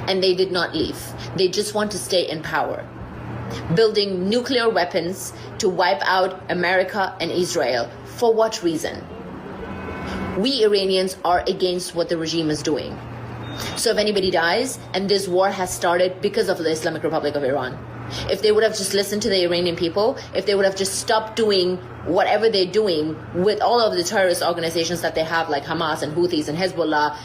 and they did not leave. They just want to stay in power, building nuclear weapons to wipe out America and Israel. For what reason? We Iranians are against what the regime is doing. So if anybody dies, and this war has started because of the Islamic Republic of Iran, if they would have just listened to the Iranian people, if they would have just stopped doing whatever they're doing with all of the terrorist organizations that they have, like Hamas and Houthis and Hezbollah,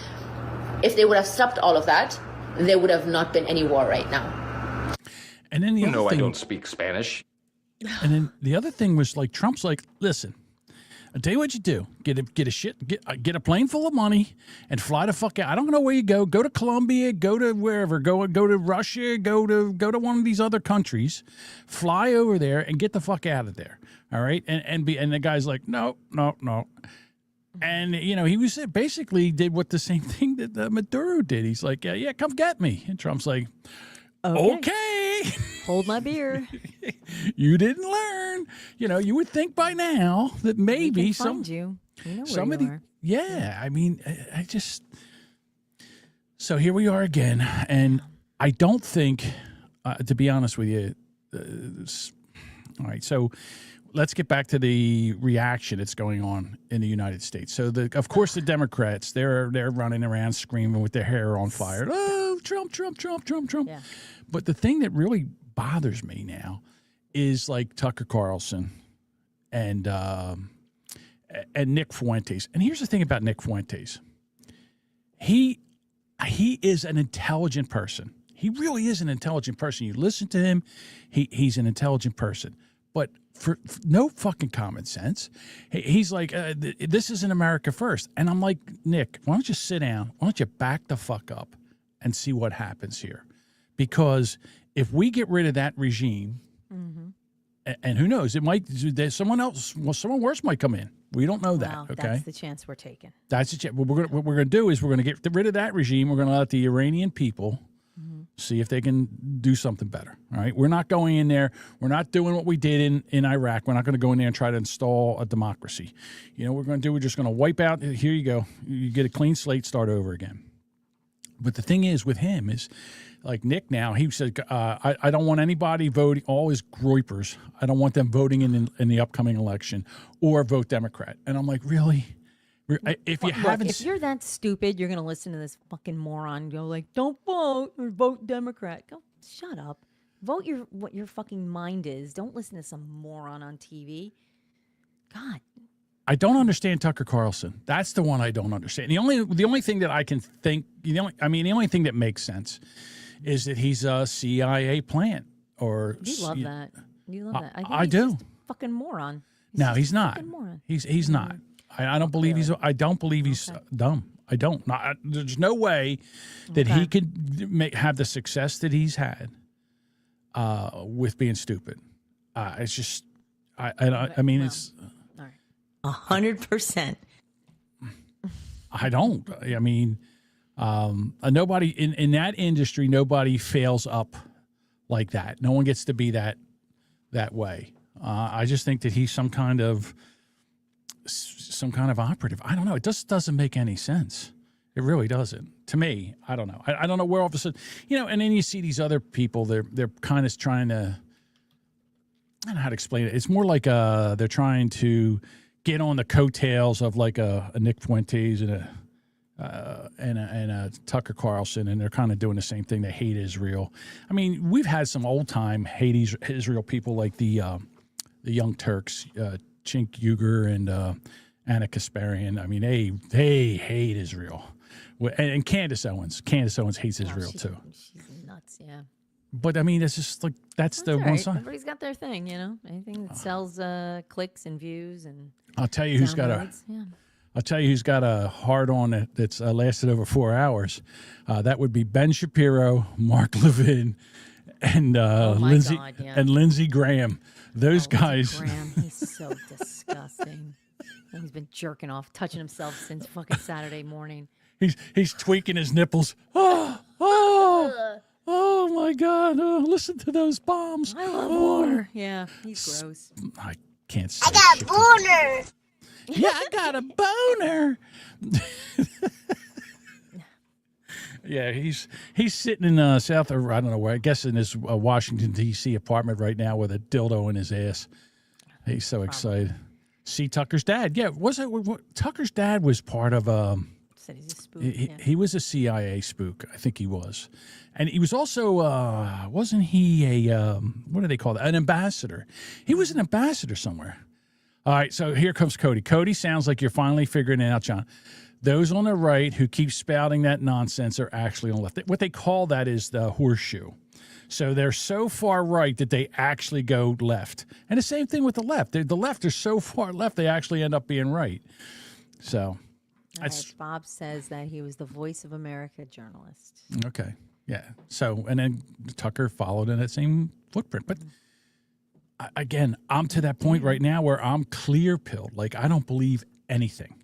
if they would have stopped all of that, there would have not been any war right now. And then the other thing, I don't speak Spanish. And then the other thing was, like, Trump's like, listen, I'll tell you what you do. Get a plane full of money and fly the fuck out. I don't know where you go. Go to Colombia, go to wherever, go to Russia, go to one of these other countries, fly over there and get the fuck out of there. All right. And the guy's like, no. And, he was basically did what the same thing that Maduro did. He's like, yeah, come get me. And Trump's like, okay. Hold my beer. You didn't learn. You would think by now that maybe we can find you. We know where somebody. you are. Yeah, I mean, I just. So here we are again, and I don't think, to be honest with you, all right. So let's get back to the reaction that's going on in the United States. So of course the Democrats, they're running around screaming with their hair on fire. Oh, Trump. Yeah. But the thing that really bothers me now is like Tucker Carlson and Nick Fuentes. And here's the thing about Nick Fuentes. He is an intelligent person. He really is an intelligent person. You listen to him, he's an intelligent person. But for no fucking common sense, he's like, this isn't America first. And I'm like, Nick, why don't you sit down? Why don't you back the fuck up and see what happens here? Because if we get rid of that regime, and who knows, it might, there's someone else, someone worse might come in. We don't know that, okay? That's the chance we're taking. That's the chance. What we're going to do is we're going to get rid of that regime. We're going to let the Iranian people see if they can do something better, all right? We're not going in there. We're not doing what we did in Iraq. We're not going to go in there and try to install a democracy. You know what we're going to do? We're just going to wipe out. Here you go. You get a clean slate, start over again. But the thing is with him is, like Nick now, he said, I don't want anybody voting, all his groypers, I don't want them voting in the upcoming election or vote Democrat. And I'm like, really? If you haven't... If you're that stupid, you're going to listen to this fucking moron go like, don't vote or vote Democrat. Go, shut up. Vote what your fucking mind is. Don't listen to some moron on TV. God. I don't understand Tucker Carlson. That's the one I don't understand. The only thing that I can think, the only thing that makes sense is that he's a CIA plant. Or you love that. You love that. I do. Just a fucking moron. No, he's not. He's not. I don't believe he's. I don't believe he's dumb. I don't. There's no way that he could have the success that he's had with being stupid. It's just. I mean, it's. 100%. I don't. I mean, nobody in that industry. Nobody fails up like that. No one gets to be that way. I just think that he's some kind of operative. I don't know. It just doesn't make any sense. It really doesn't. To me, I don't know. I don't know where all of a sudden, and then you see these other people. They're kind of trying to. I don't know how to explain it. It's more like they're trying to get on the coattails of like a Nick Fuentes and a Tucker Carlson, and they're kind of doing the same thing. They hate Israel. I mean, we've had some old time hate Israel people like the Young Turks, Chink Uyghur and Anna Kasparian. I mean, they hate Israel, and Candace Owens. Candace Owens hates Israel too. She's nuts, yeah. But I mean, it's just like that's the one side. Everybody's got their thing, Anything that sells clicks and views and. I'll tell you who's got a hard on that's lasted over 4 hours. That would be Ben Shapiro, Mark Levin, and Lindsey Graham. Those guys. Graham, he's so disgusting. He's been jerking off, touching himself since fucking Saturday morning. He's tweaking his nipples. Oh my God! Listen to those bombs. I love war. Yeah, he's gross. I can't say. I got a boner. Yeah, I got a boner. Yeah, he's sitting in South, or I don't know where. I guess in his Washington D.C. apartment right now with a dildo in his ass. He's so excited. See Tucker's dad. Yeah, Tucker's dad was part of. Said he's a spook. He was a CIA spook. I think he was, and he was also wasn't he a what do they call that? An ambassador. He was an ambassador somewhere. All right, so here comes Cody. Cody, sounds like you're finally figuring it out, John. Those on the right who keep spouting that nonsense are actually on the left. What they call that is the horseshoe. So they're so far right that they actually go left. And the same thing with the left. The left are so far left they actually end up being right. So right, Bob says that he was the Voice of America journalist. Okay, yeah. So, and then Tucker followed in that same footprint. But again, I'm to that point right now where I'm clear-pilled. Like, I don't believe anything.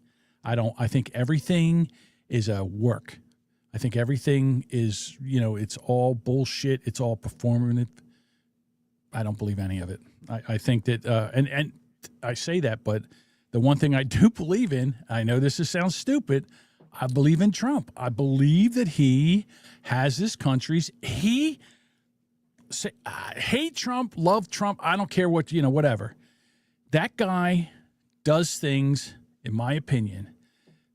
I think everything is a work. I think everything is, it's all bullshit. It's all performative. I don't believe any of it. I think that, and I say that, but the one thing I do believe in, I know this sounds stupid, I believe in Trump. I believe that he has this country's, hate Trump, love Trump, I don't care what, whatever. That guy does things, in my opinion,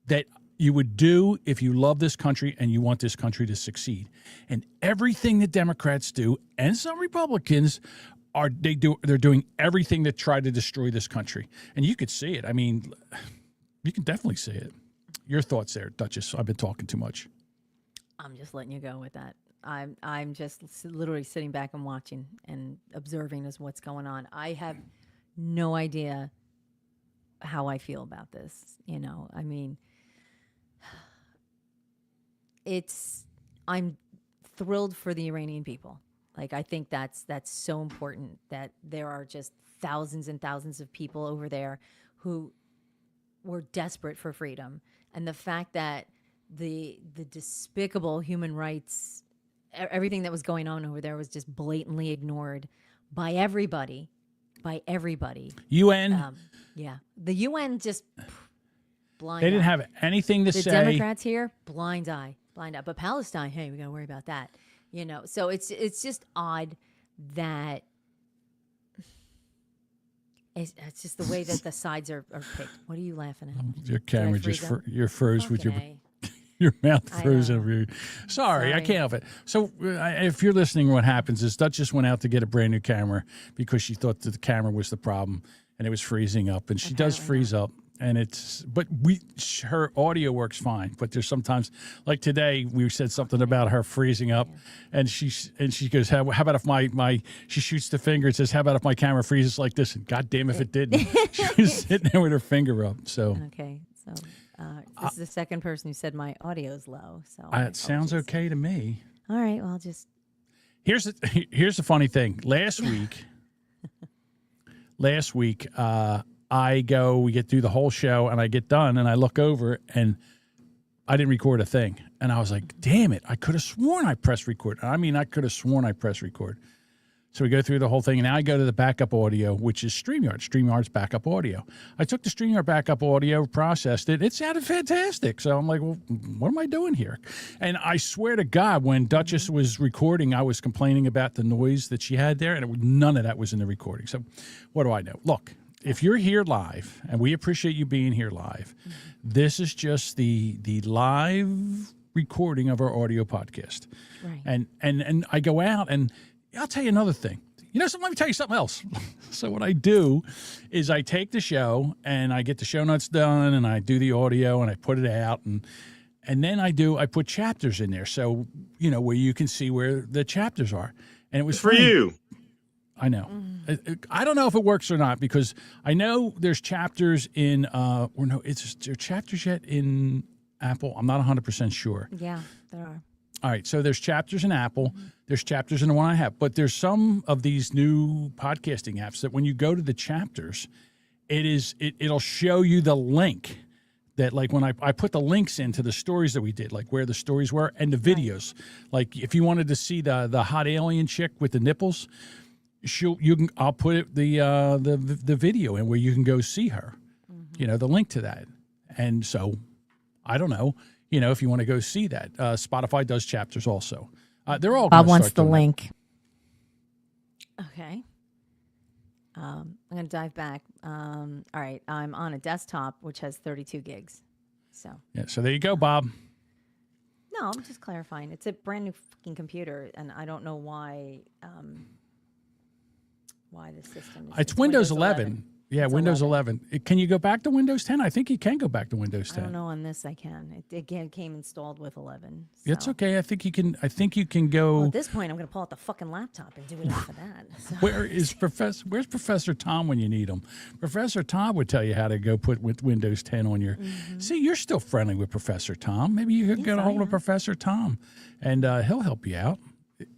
that you would do if you love this country and you want this country to succeed. And everything that Democrats do, and some Republicans, they're doing everything to try to destroy this country. And you could see it. I mean, you can definitely see it. Your thoughts there, Duchess? I've been talking too much. I'm just letting you go with that. I'm just literally sitting back and watching and observing as what's going on. I have no idea how I feel about this. You know, I mean, I'm thrilled for the Iranian people. Like, I think that's so important that there are just thousands and thousands of people over there who were desperate for freedom. And the fact that the despicable human rights, everything that was going on over there was just blatantly ignored by everybody. UN? Yeah. The UN just blind They didn't eye. have anything to the say. Democrats here, blind eye. But Palestine, hey, we got to worry about that. You know, so it's just odd that it's just the way that the sides are picked. What are you laughing at? Your camera just you're froze with Okay. your mouth I froze know. over your. Sorry, I Sorry. can't help it. So if you're listening, what happens is Duchess went out to get a brand new camera because she thought that the camera was the problem and it was freezing up, and she does freeze up. And her audio works fine, but there's sometimes, like today, we said something about her freezing up, and she goes, how about if she shoots the finger and says, how about if my camera freezes like this? And God damn if it didn't. She was sitting there with her finger up. So Okay, so this is the second person who said my audio's low. So it sounds okay to me. all right, well, just Here's the funny thing. Last week, we get through the whole show, and I get done, and I look over, and I didn't record a thing. And I was like, damn it, I could have sworn I pressed record. I mean, I could have sworn I pressed record. So we go through the whole thing, and now I go to the backup audio, which is StreamYard. StreamYard's backup audio. I took the StreamYard backup audio, processed it. It sounded fantastic. So I'm like, well, what am I doing here? And I swear to God, when Duchess was recording, I was complaining about the noise that she had there, and none of that was in the recording. So what do I know? Look, if you're here live, and we appreciate you being here live, this is just the live recording of our audio podcast. Right. And I go out, and I'll tell you another thing. You know, let me tell you something else. So what I do is I take the show, and I get the show notes done, and I do the audio, and I put it out, and then I put chapters in there, so you know where you can see where the chapters are. And it was For you. I know. I don't know if it works or not, because I know there's chapters in there chapters yet in Apple. I'm not 100% sure. yeah, there are. All right, so there's chapters in Apple. There's chapters in the one I have. But there's some of these new podcasting apps that when you go to the chapters, it'll show you the link that, like, when I put the links into the stories that we did, like where the stories were, and the videos. Like if you wanted to see the hot alien chick with the nipples, I'll put the video in where you can go see her. You know, the link to that. And so I don't know. You know, if you want to go see that, Spotify does chapters also. They're all. Bob wants the link. Okay. I'm going to dive back. All right, I'm on a desktop which has 32 gigs. So. Yeah. So there you go, Bob. No, I'm just clarifying. It's a brand new fucking computer, and I don't know why the system. It's Windows 11. Yeah, It's Windows 11. Can you go back to Windows 10? I think you can go back to Windows 10. I don't know on this. I can. It came installed with 11. So. It's okay. I think you can go. Well, at this point, I'm going to pull out the fucking laptop and do it off of that. So. Where's Professor Tom when you need him? Professor Tom would tell you how to go put with Windows 10 on your. See, you're still friendly with Professor Tom. Maybe you could get a hold of Professor Tom, and he'll help you out.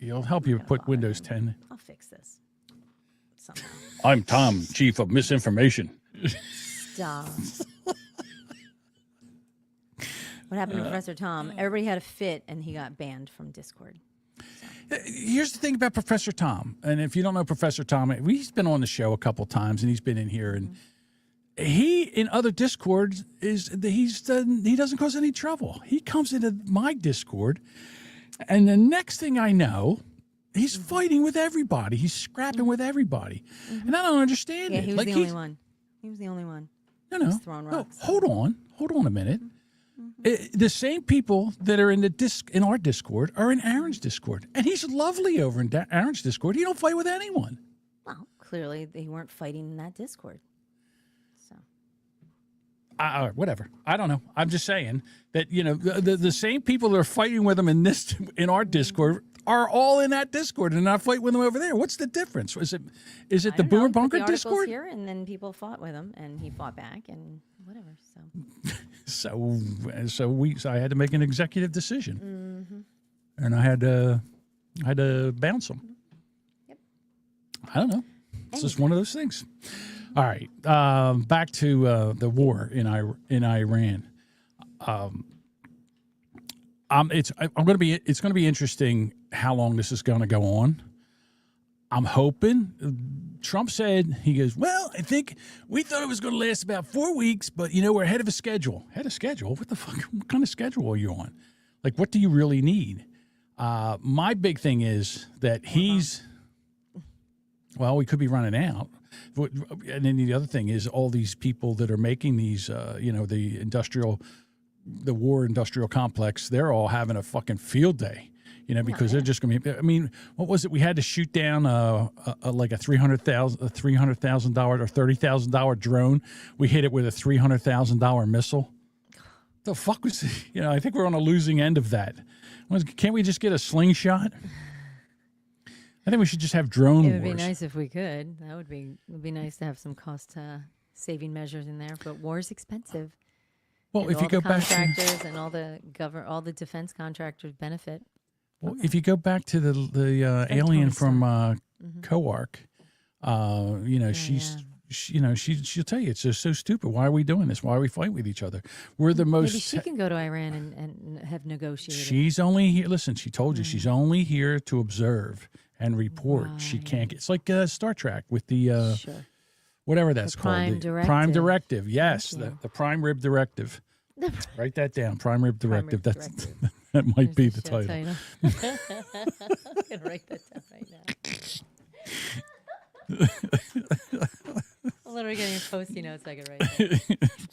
He'll help you put Windows 10. I'll fix this. Somehow. I'm Tom, Chief of Misinformation. Stop. What happened to Professor Tom? Everybody had a fit, and he got banned from Discord. Here's the thing about Professor Tom, and if you don't know Professor Tom, he's been on the show a couple times, and he's been in here, and he in other Discords he doesn't cause any trouble. He comes into my Discord, and the next thing I know, he's fighting with everybody. He's scrapping with everybody, and I don't understand Yeah, it. he was Like, the only one. He was the only one. No, He was throwing rocks. hold on a minute. The same people that are in our Discord are in Aaron's Discord, and he's lovely over in Aaron's Discord. He don't fight with anyone. Well, clearly they weren't fighting in that Discord. So. Whatever. I don't know. I'm just saying that the same people that are fighting with him in our Discord are all in that Discord and not fighting with them over there. What's the difference? Is it I the don't Boomer know, he put Bunker the articles Discord? here, and then people fought with him, and he fought back, and whatever. So So I had to make an executive decision, and I had to bounce them. Yep. I don't know. It's just one of those things. All right, back to the war in Iran. It's going to be interesting how long this is going to go on. I'm hoping. Trump said, he goes, well, I think we thought it was going to last about 4 weeks, but we're ahead of a schedule. Ahead of schedule? What the fuck? What kind of schedule are you on? Like, what do you really need? My big thing is that we could be running out. And then the other thing is all these people that are making these, the war industrial complex, they're all having a fucking field day, because they're just going to be, I mean, what was it? We had to shoot down like a $300,000 or $30,000 drone. We hit it with a $300,000 missile. The fuck was, I think we're on a losing end of that. Can't we just get a slingshot? I think we should just have drone wars. It would be nice if we could. It would be nice to have some cost saving measures in there. But war is expensive. Well, and if you go back to contractors and all the defense contractors benefit. Well, if you go back to the alien from Koark, she'll tell you it's just so stupid. Why are we doing this? Why are we fighting with each other? We're the most. Maybe she can go to Iran and have negotiated. She's only here. Listen, she told you she's only here to observe and report. Right. She can't get. It's like Star Trek with the whatever that's called. Prime Directive. Yes, the Prime Rib Directive. Write that down. Prime Rib Directive. That might be the title. I can write that down right now. I'm literally getting Post-it notes I can write down.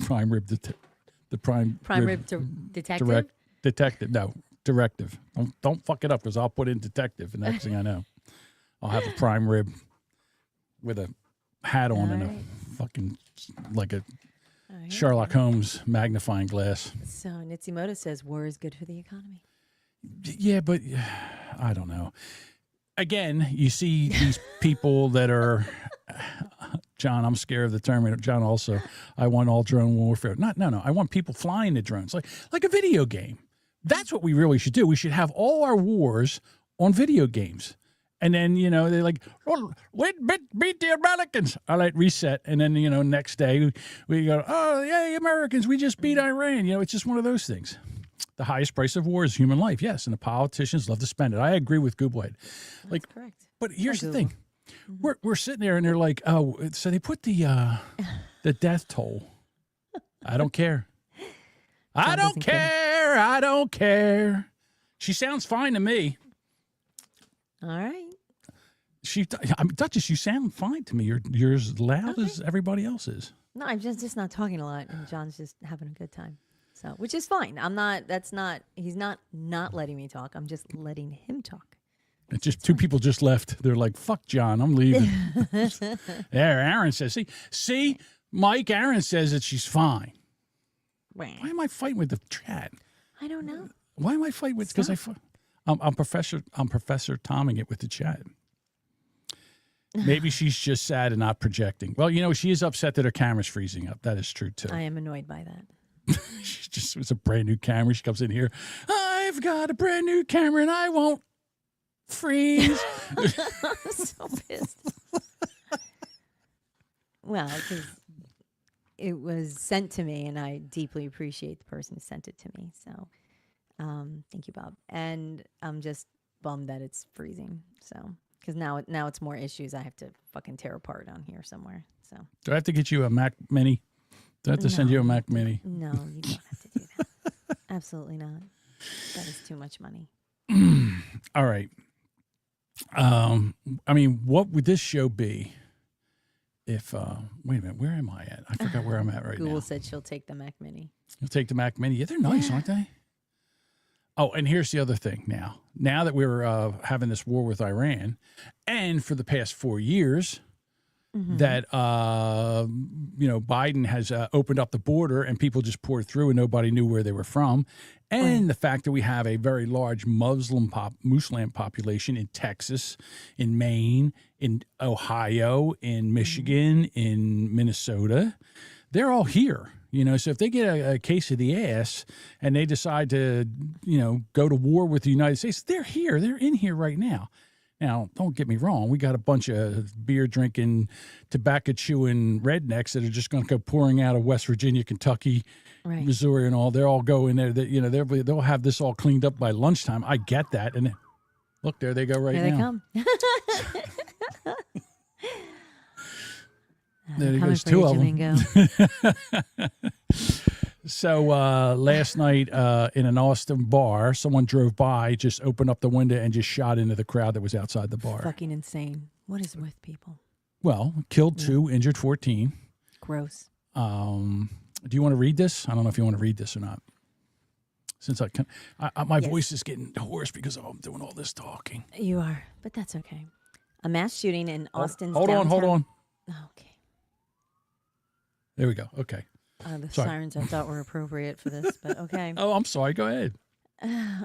Prime Rib, the Prime Rib Detective? Detective. No, Directive. Don't fuck it up because I'll put in Detective, and next thing I know, I'll have a Prime Rib with a hat on and a fucking, like a Sherlock Holmes magnifying glass. So Nitsimoto says war is good for the economy. Yeah, but I don't know. Again, you see these people that are, John, I'm scared of the term. John also, I want all drone warfare. No. I want people flying the drones, like a video game. That's what we really should do. We should have all our wars on video games. And then, they're like, oh, we beat the Americans. I reset. And then, next day we go, oh, yay, Americans, we just beat Iran. It's just one of those things. The highest price of war is human life, yes, and the politicians love to spend it. I agree with Gooblehead. That's correct. But here's the thing. We're sitting there and they're like, oh, so they put the death toll. I don't care. I don't care. I don't care. She sounds fine to me. All right. Duchess, you sound fine to me. You're as loud as everybody else is. No, I'm just not talking a lot, and John's just having a good time. So, which is fine. He's not letting me talk. I'm just letting him talk. It's just two people just left. They're like, fuck John, I'm leaving. There, Aaron says, see, Mike, Aaron says that she's fine. Why am I fighting with the chat? I don't know. Why am I fighting with, because I'm Professor Tomming it with the chat. Maybe she's just sad and not projecting. Well, she is upset that her camera's freezing up. That is true, too. I am annoyed by that. It's a brand new camera. She comes in here. I've got a brand new camera and I won't freeze. I'm so pissed. Well, because it was sent to me and I deeply appreciate the person who sent it to me. So thank you, Bob. And I'm just bummed that it's freezing. So, because now it's more issues I have to fucking tear apart on here somewhere. So, do I have to get you a Mac Mini? Do I have to send you a Mac Mini? No, you don't have to do that. Absolutely not. That is too much money. All right. I mean, what would this show be if, wait a minute, where am I at? I forgot where I'm at right now. Google said she'll take the Mac Mini. You'll take the Mac Mini. Yeah, they're nice, aren't they? Oh, and here's the other thing now. Now that we're having this war with Iran, and for the past 4 years, that Biden has opened up the border and people just poured through and nobody knew where they were from, and the fact that we have a very large Muslim population in Texas, in Maine, in Ohio, in Michigan, in Minnesota. They're all here. So if they get a case of the ass and they decide to, go to war with the United States, they're here. They're in here right now. Now, don't get me wrong. We got a bunch of beer-drinking, tobacco-chewing rednecks that are just going to go pouring out of West Virginia, Kentucky, Missouri, and all. They're all going there. They'll have this all cleaned up by lunchtime. I get that. And look, there they go right now. There they come. There goes two of them. So last night in an Austin bar, someone drove by, just opened up the window and just shot into the crowd that was outside the bar. Fucking insane. What is with people? Well, killed 2, injured 14. Gross. Do you want to read this? I don't know if you want to read this or not. Since my voice is getting hoarse because I'm doing all this talking. You are, but that's okay. A mass shooting in Austin's Hold on. Okay. There we go. Okay. The sirens I thought were appropriate for this, but okay. Oh, I'm sorry. Go ahead.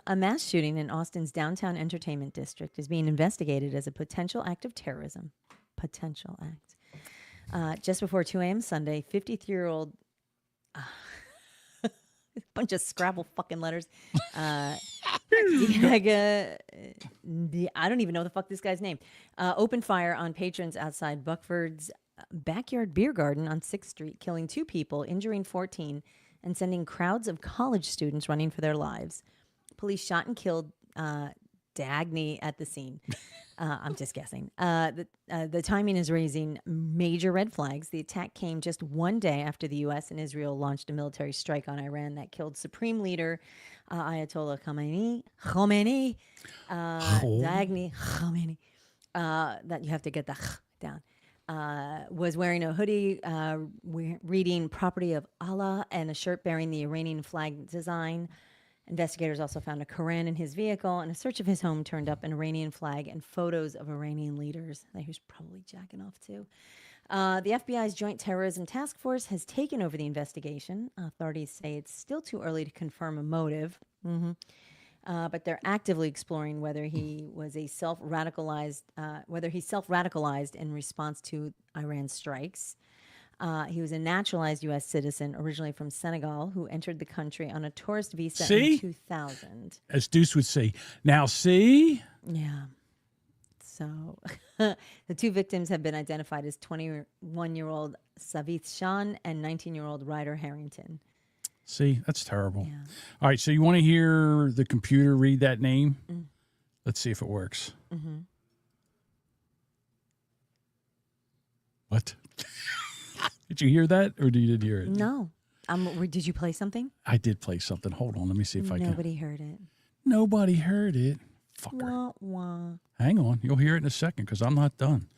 A mass shooting in Austin's downtown entertainment district is being investigated as a potential act of terrorism. Potential act. Just before 2 a.m. Sunday, 53-year-old... bunch of Scrabble fucking letters. I don't even know the fuck this guy's name. Opened fire on patrons outside Buckford's backyard beer garden on 6th Street, killing 2 people, injuring 14, and sending crowds of college students running for their lives. Police shot and killed Dagny at the scene. I'm just guessing. The timing is raising major red flags. The attack came just one day after the U.S. and Israel launched a military strike on Iran that killed Supreme Leader Ayatollah Khamenei. Dagny Khamenei. That you have to get the down. Was wearing a hoodie reading "Property of Allah" and a shirt bearing the Iranian flag design. Investigators also found a Koran in his vehicle, and a search of his home turned up an Iranian flag and photos of Iranian leaders that he was probably jacking off to. The FBI's Joint Terrorism Task Force has taken over the investigation. Authorities say it's still too early to confirm a motive, but they're actively exploring whether he was self-radicalized in response to Iran's strikes. He was a naturalized U.S. citizen, originally from Senegal, who entered the country on a tourist visa in 2000. As Deuce would say. Now, see? Yeah. So the 2 victims have been identified as 21-year-old Savith Shan and 19-year-old Ryder Harrington. See, that's terrible. Yeah. All right, so you want to hear the computer read that name? Let's see if it works. What? Did you hear that, or did you hear it? No. Did you play something? I did play something. Hold on. Let me see if I can. Nobody heard it. Nobody heard it. Fucker. Wah, wah. Hang on. You'll hear it in a second because I'm not done.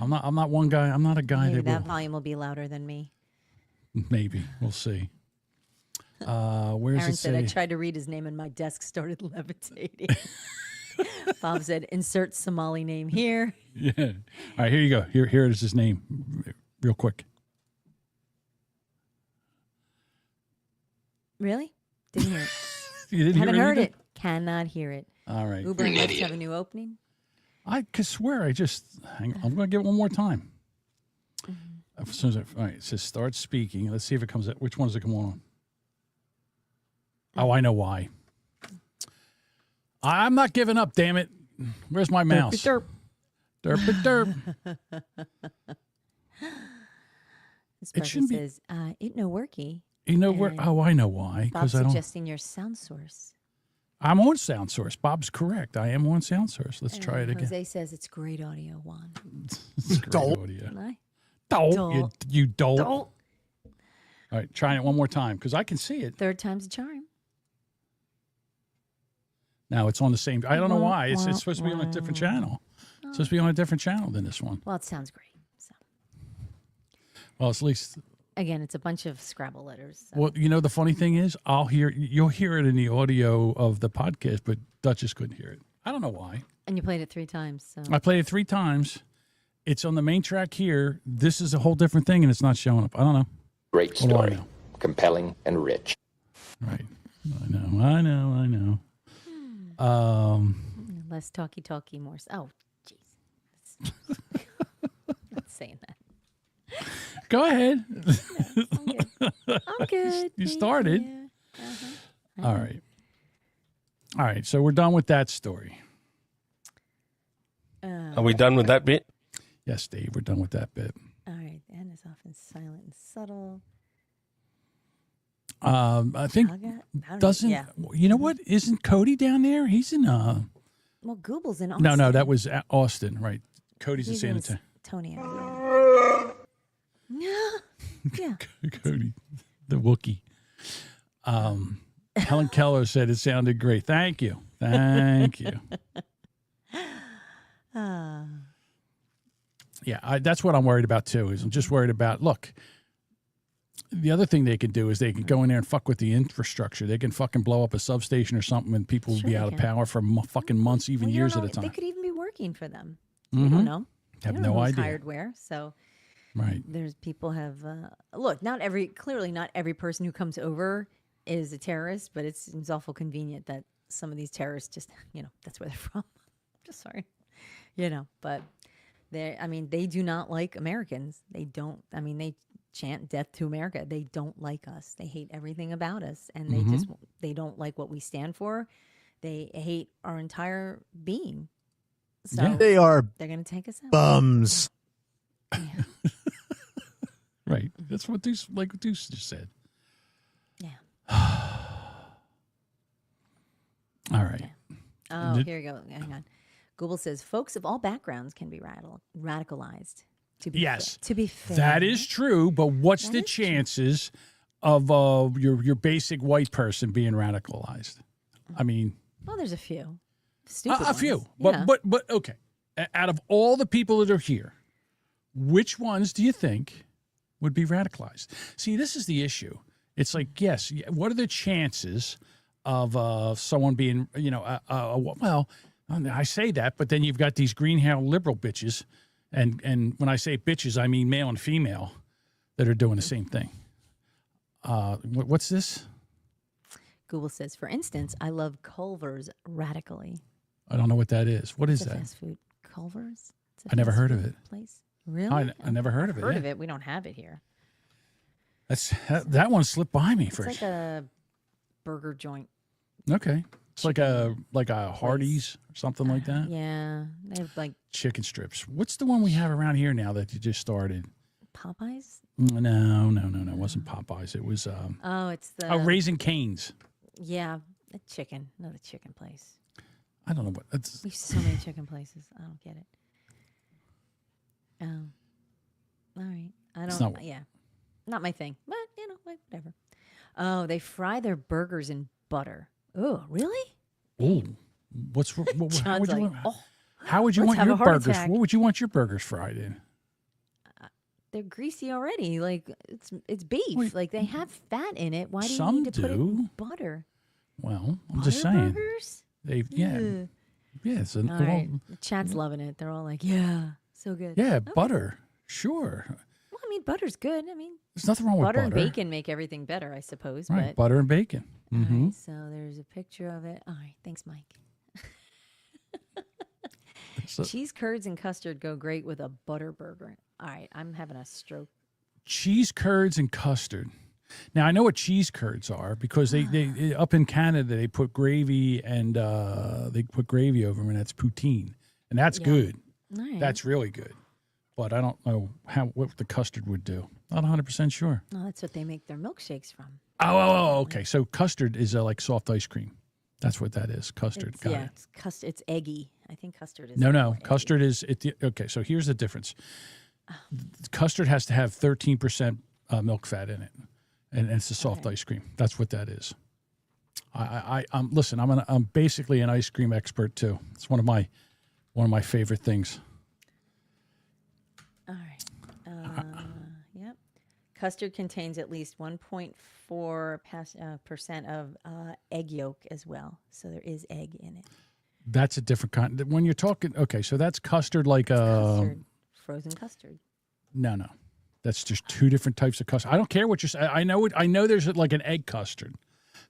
I'm not one guy. I'm not a guy Maybe that volume will be louder than me. Maybe. We'll see. Where's Aaron it said, say? I tried to read his name and my desk started levitating. Bob said, insert Somali name here. Yeah. All right, here you go. Here is his name. Real quick. Really? Didn't hear it. You didn't Haven't hear heard anything? it. Cannot hear it. All right. Uber and Lyft have a new opening. I could swear hang on. I'm going to give it one more time. As soon as all right, it says start speaking. Let's see if it comes up. Which one does it come on? Oh, I know why. I'm not giving up, damn it. Where's my mouse? Derp. Derp. This person says, it no worky. You know where? Oh, I know why. Bob's suggesting your sound source. I'm on Sound Source. Bob's correct. I am on Sound Source. Let's try it again. Jose says it's great audio, Juan. It's great audio. You dolt. All right, trying it one more time because I can see it. Third time's a charm. Now it's on the same. I don't know why. It's supposed to be on a different channel. It's supposed to be on a different channel than this one. Well, it sounds great. So. Well, at least. Again, it's a bunch of Scrabble letters. So. Well, you know the funny thing is, you'll hear it in the audio of the podcast, but Duchess couldn't hear it. I don't know why. And you played it 3 times. So I played it 3 times, It's on the main track here. This is a whole different thing, and it's not showing up. I don't know. Great What do I story. know? Compelling and rich. Right. I know. Less talky, more. Oh, jeez. Not saying that. Go ahead. I'm good. You Thank started. you. All right. So we're done with that story. Are we done with that bit? Yes, Steve, we're done with that bit. All right. The end is often silent and subtle. I think doesn't you know what? Isn't Cody down there? He's in Well, Gooble's in Austin. No, that was Austin, right? Cody's in San Antonio. Yeah. Cody, the Wookiee. Helen Keller said it sounded great. Thank you. Yeah, that's what I'm worried about too. Is I'm just worried about. Look, the other thing they can do is they can go in there and fuck with the infrastructure. They can fucking blow up a substation or something, and people will be out of power for fucking months, even years at a time. They could even be working for them. You don't know. Have You don't no know who's idea. hired where. So Right. there's people have look. Not every person who comes over is a terrorist, but it seems awful convenient that some of these terrorists just that's where they're from. Just sorry, but they do not like Americans. They don't. They chant death to America. They don't like us. They hate everything about us, and they don't like what we stand for. They hate our entire being. So They are they're going to take us out. bums. Right. That's what Deuce just said. Yeah. All right. Oh, here we go. Hang on. Google says folks of all backgrounds can be radicalized. To be fair. That is true, but what's the chances of your basic white person being radicalized? I mean, well, there's a few. Stupid a few. ones. Yeah. But okay. Out of all the people that are here, which ones do you think would be radicalized? See, this is the issue. It's like, yes, what are the chances of someone being, well, I say that, but then you've got these green-haired liberal bitches, and when I say bitches, I mean male and female, that are doing the same thing. What's this? Google says, for instance, I love Culver's radically. I don't know what that is. What is It's a that? fast food. Culver's? I never heard of it. Place? Really? I never heard of it. Heard yeah. of it. We don't have it here. That one slipped by me It's first. like a burger joint. Okay. It's like a Hardee's or something like that. Yeah. They have like Chicken strips. What's the one we have around here now that you just started? Popeyes? No. It wasn't Popeyes. It was it's the Raising Cane's. Yeah, a chicken. Another chicken place. I don't know what that's. We have so many chicken places. I don't get it. All right. I It's don't. not- Yeah, not my thing. But whatever. Oh, they fry their burgers in butter. Oh, really? Ooh, what's what, how John's would you like, want? How would you let's want have your a heart burgers? attack. What would you want your burgers fried in? They're greasy already. Like it's beef. Wait. Like they have fat in it. Why do you Some need to put it in do. butter? Well, I'm just Butter saying. burgers? They've Ugh. It's All right. The chat's loving it. They're all like, yeah, so good. yeah, Okay. butter. Sure, Well, butter's good. there's nothing wrong with butter butter. and bacon make everything better, I suppose. Right, But butter and bacon. all Mm-hmm. right, so there's a picture of it. All right, thanks, Mike. Cheese curds and custard go great with a butter burger. All right, I'm having a stroke. Cheese curds and custard. Now I know what cheese curds are because they up in Canada they put gravy and they put gravy over them, and that's poutine, and that's good. All right. That's really good. But I don't know what the custard would do. Not 100% sure. Oh, that's what they make their milkshakes from. Oh, okay. So custard is like soft ice cream. That's what that is. Custard. It's, Got yeah, it. it's custard. It's eggy. I think custard is. No. more Custard is okay. So here's the difference. Custard has to have 13% milk fat in it, and it's a soft ice cream. That's what that is. Listen. I'm basically an ice cream expert too. It's one of my favorite things. All right. Yep. Custard contains at least 1.4% of egg yolk as well. So there is egg in it. That's a different kind. When you're talking, okay, so that's custard like Custard frozen custard. No. That's just two different types of custard. I don't care what you're saying. I know there's like an egg custard.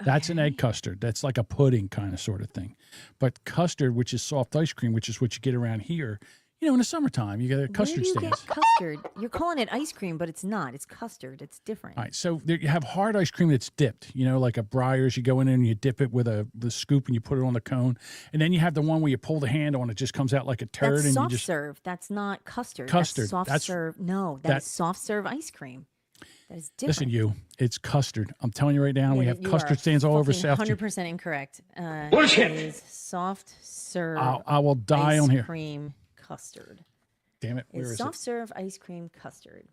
That's an egg custard. That's like a pudding kind of sort of thing. But custard, which is soft ice cream, which is what you get around here, in the summertime, you get a custard Where do you stands. get custard? You're calling it ice cream, but it's not. It's custard. It's different. All right, so there you have hard ice cream that's dipped, like a Breyers. You go in and you dip it with the scoop and you put it on the cone. And then you have the one where you pull the handle and it just comes out like a turd. That's and soft you just serve. That's not custard. Custard. That's soft serve. No, that's soft serve ice cream. That is different. Listen, it's custard. I'm telling you right now, we have you custard are stands all over South. 100% incorrect. Bullshit. It is soft serve. I will die on here. Ice cream custard. Damn it! Where is soft serve ice cream custard?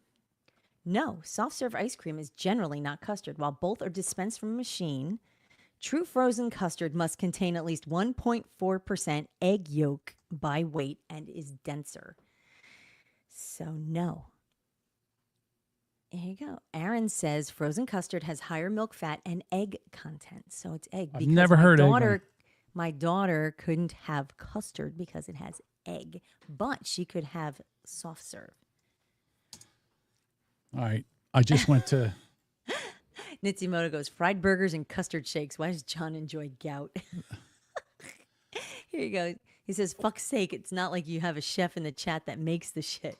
No, soft serve ice cream is generally not custard. While both are dispensed from a machine, true frozen custard must contain at least 1.4% egg yolk by weight and is denser. So no. Here you go. Aaron says frozen custard has higher milk fat and egg content, so it's egg. I've never heard egg. My daughter couldn't have custard because it has egg, but she could have soft serve. All right. I just went to... Nitsimoto goes, fried burgers and custard shakes. Why does John enjoy gout? Here you go. He says, fuck's sake, it's not like you have a chef in the chat that makes the shit.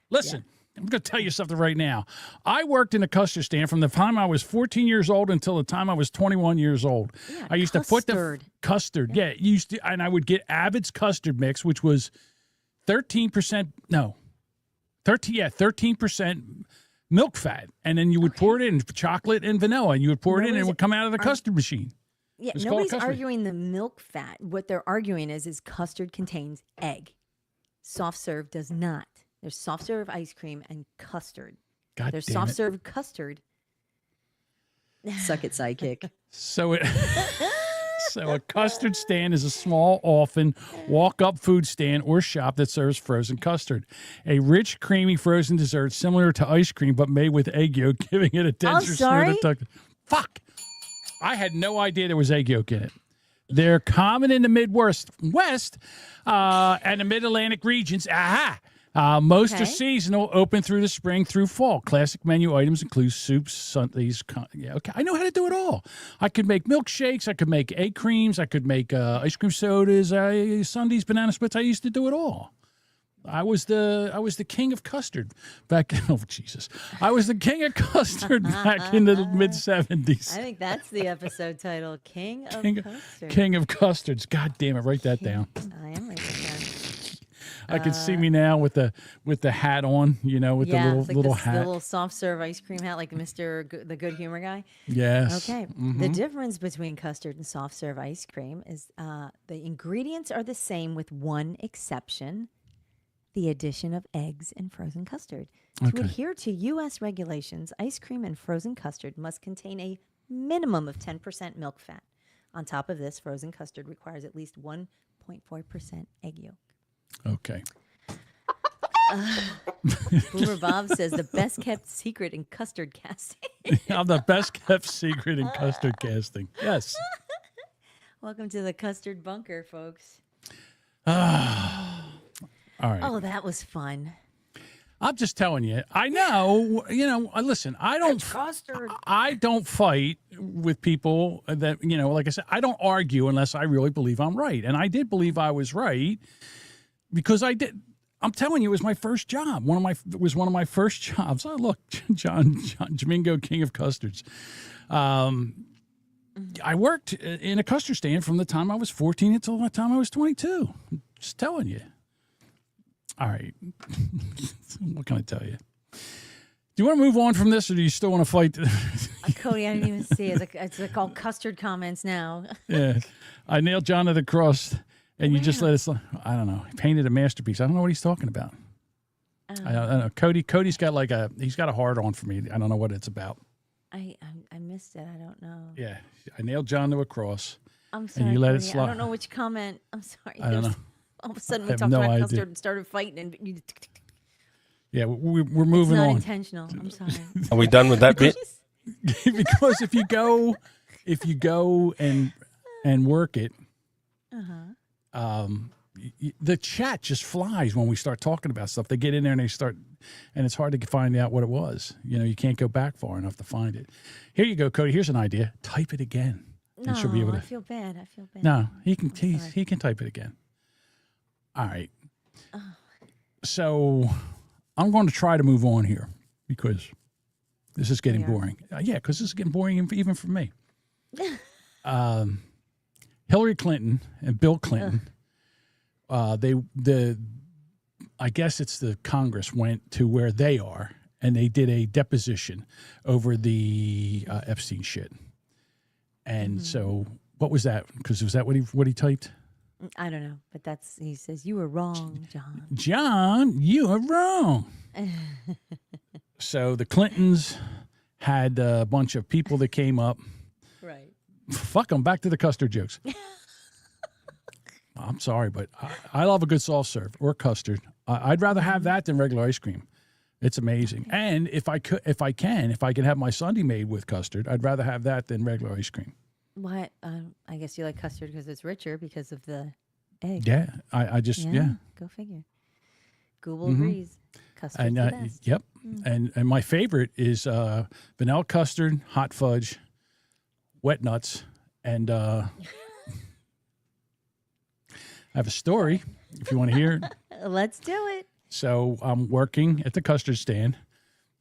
Listen, I'm going to tell you something right now. I worked in a custard stand from the time I was 14 years old until the time I was 21 yeyears old. Yeah, I used to put the custard. Yeah, and I would get Abbott's custard mix, which was 13%. No, 13% milk fat, and then you would pour it in chocolate and vanilla, and you would pour it in, and it would come out of the custard machine. Yeah, nobody's arguing the milk fat. What they're arguing is custard contains egg. Soft serve does not. There's soft serve ice cream and custard. There's soft serve custard. Suck it, sidekick. So a custard stand is a small, often walk-up food stand or shop that serves frozen custard. A rich, creamy frozen dessert similar to ice cream but made with egg yolk, giving it a denser, smoother texture. Fuck! I had no idea there was egg yolk in it. They're common in the Midwest, and the Mid-Atlantic regions. Aha! Most are seasonal, open through the spring through fall. Classic menu items include soups, sundaes. Okay, I know how to do it all. I could make milkshakes. I could make egg creams. I could make ice cream sodas, sundaes, banana splits. I used to do it all. I was the king of custard back. Oh Jesus! I was the king of custard back in the mid-70s. I think that's the episode title: King of Custard. King of Custards. God damn it! Write that down. I am writing it down. I can see me now with the hat on, with the little hat. The little soft serve ice cream hat, like the good humor guy. Yes. Okay. The difference between custard and soft serve ice cream is the ingredients are the same with one exception: the addition of eggs in frozen custard. To adhere to U.S. regulations, ice cream and frozen custard must contain a minimum of 10% milk fat. On top of this, frozen custard requires at least 1.4% egg yolk. Okay. Boomer Bob says the best kept secret in custard casting. I'm the best kept secret in custard casting. Yes. Welcome to the custard bunker, folks. All right. Oh, that was fun. I'm just telling you. I know. Listen. I don't fight with people that Like I said, I don't argue unless I really believe I'm right, and I did believe I was right. Because I did. I'm telling you, it was my first job. It was one of my first jobs. Oh, look, John Domingo, King of Custards. I worked in a custard stand from the time I was 14 until the time I was 22. Just telling you. All right. What can I tell you? Do you want to move on from this, or do you still want to fight? Cody, I didn't even see it. It's like all custard comments now. Yeah. I nailed John to the cross. And you just let us, I don't know, he painted a masterpiece. I don't know what he's talking about. I don't know. Cody's got he's got a hard on for me. I don't know what it's about. I missed it. I don't know. Yeah. I nailed John to a cross. I'm sorry, and you let Cody. it slide. I don't know which comment. I'm sorry. I don't know. All of a sudden we talked about custard and started fighting. And you, yeah, we're moving it's not on. intentional. I'm sorry. Are we done with that bit? Because if you go and work it, the chat just flies when we start talking about stuff. They get in there and they start, and it's hard to find out what it was. You know, you can't go back far enough to find it. Here you go, Cody. Here's an idea. Type it again. No, and she'll be able to. I feel bad. I feel bad. No, he can type it again. All right. So I'm going to try to move on here because this is getting boring. Yeah, because this is getting boring even for me. Hillary Clinton and Bill Clinton, I guess it's the Congress went to where they are, and they did a deposition over the Epstein shit. And so, what was that? Because was that what he typed? I don't know, but he says, you were wrong, John. John, you are wrong. So the Clintons had a bunch of people that came up. Right. Fuck them, back to the custard jokes. I'm sorry, but I love a good soft serve or custard. I'd rather have that than regular ice cream. It's amazing. Okay. And if I can have my sundae made with custard, I'd rather have that than regular ice cream. What? I guess you like custard because it's richer because of the egg. Yeah, I just Go figure. Google agrees. Custard's the best. Yep. And my favorite is vanilla custard, hot fudge, wet nuts, and I have a story if you want to hear it. Let's do it. So I'm working at the custard stand,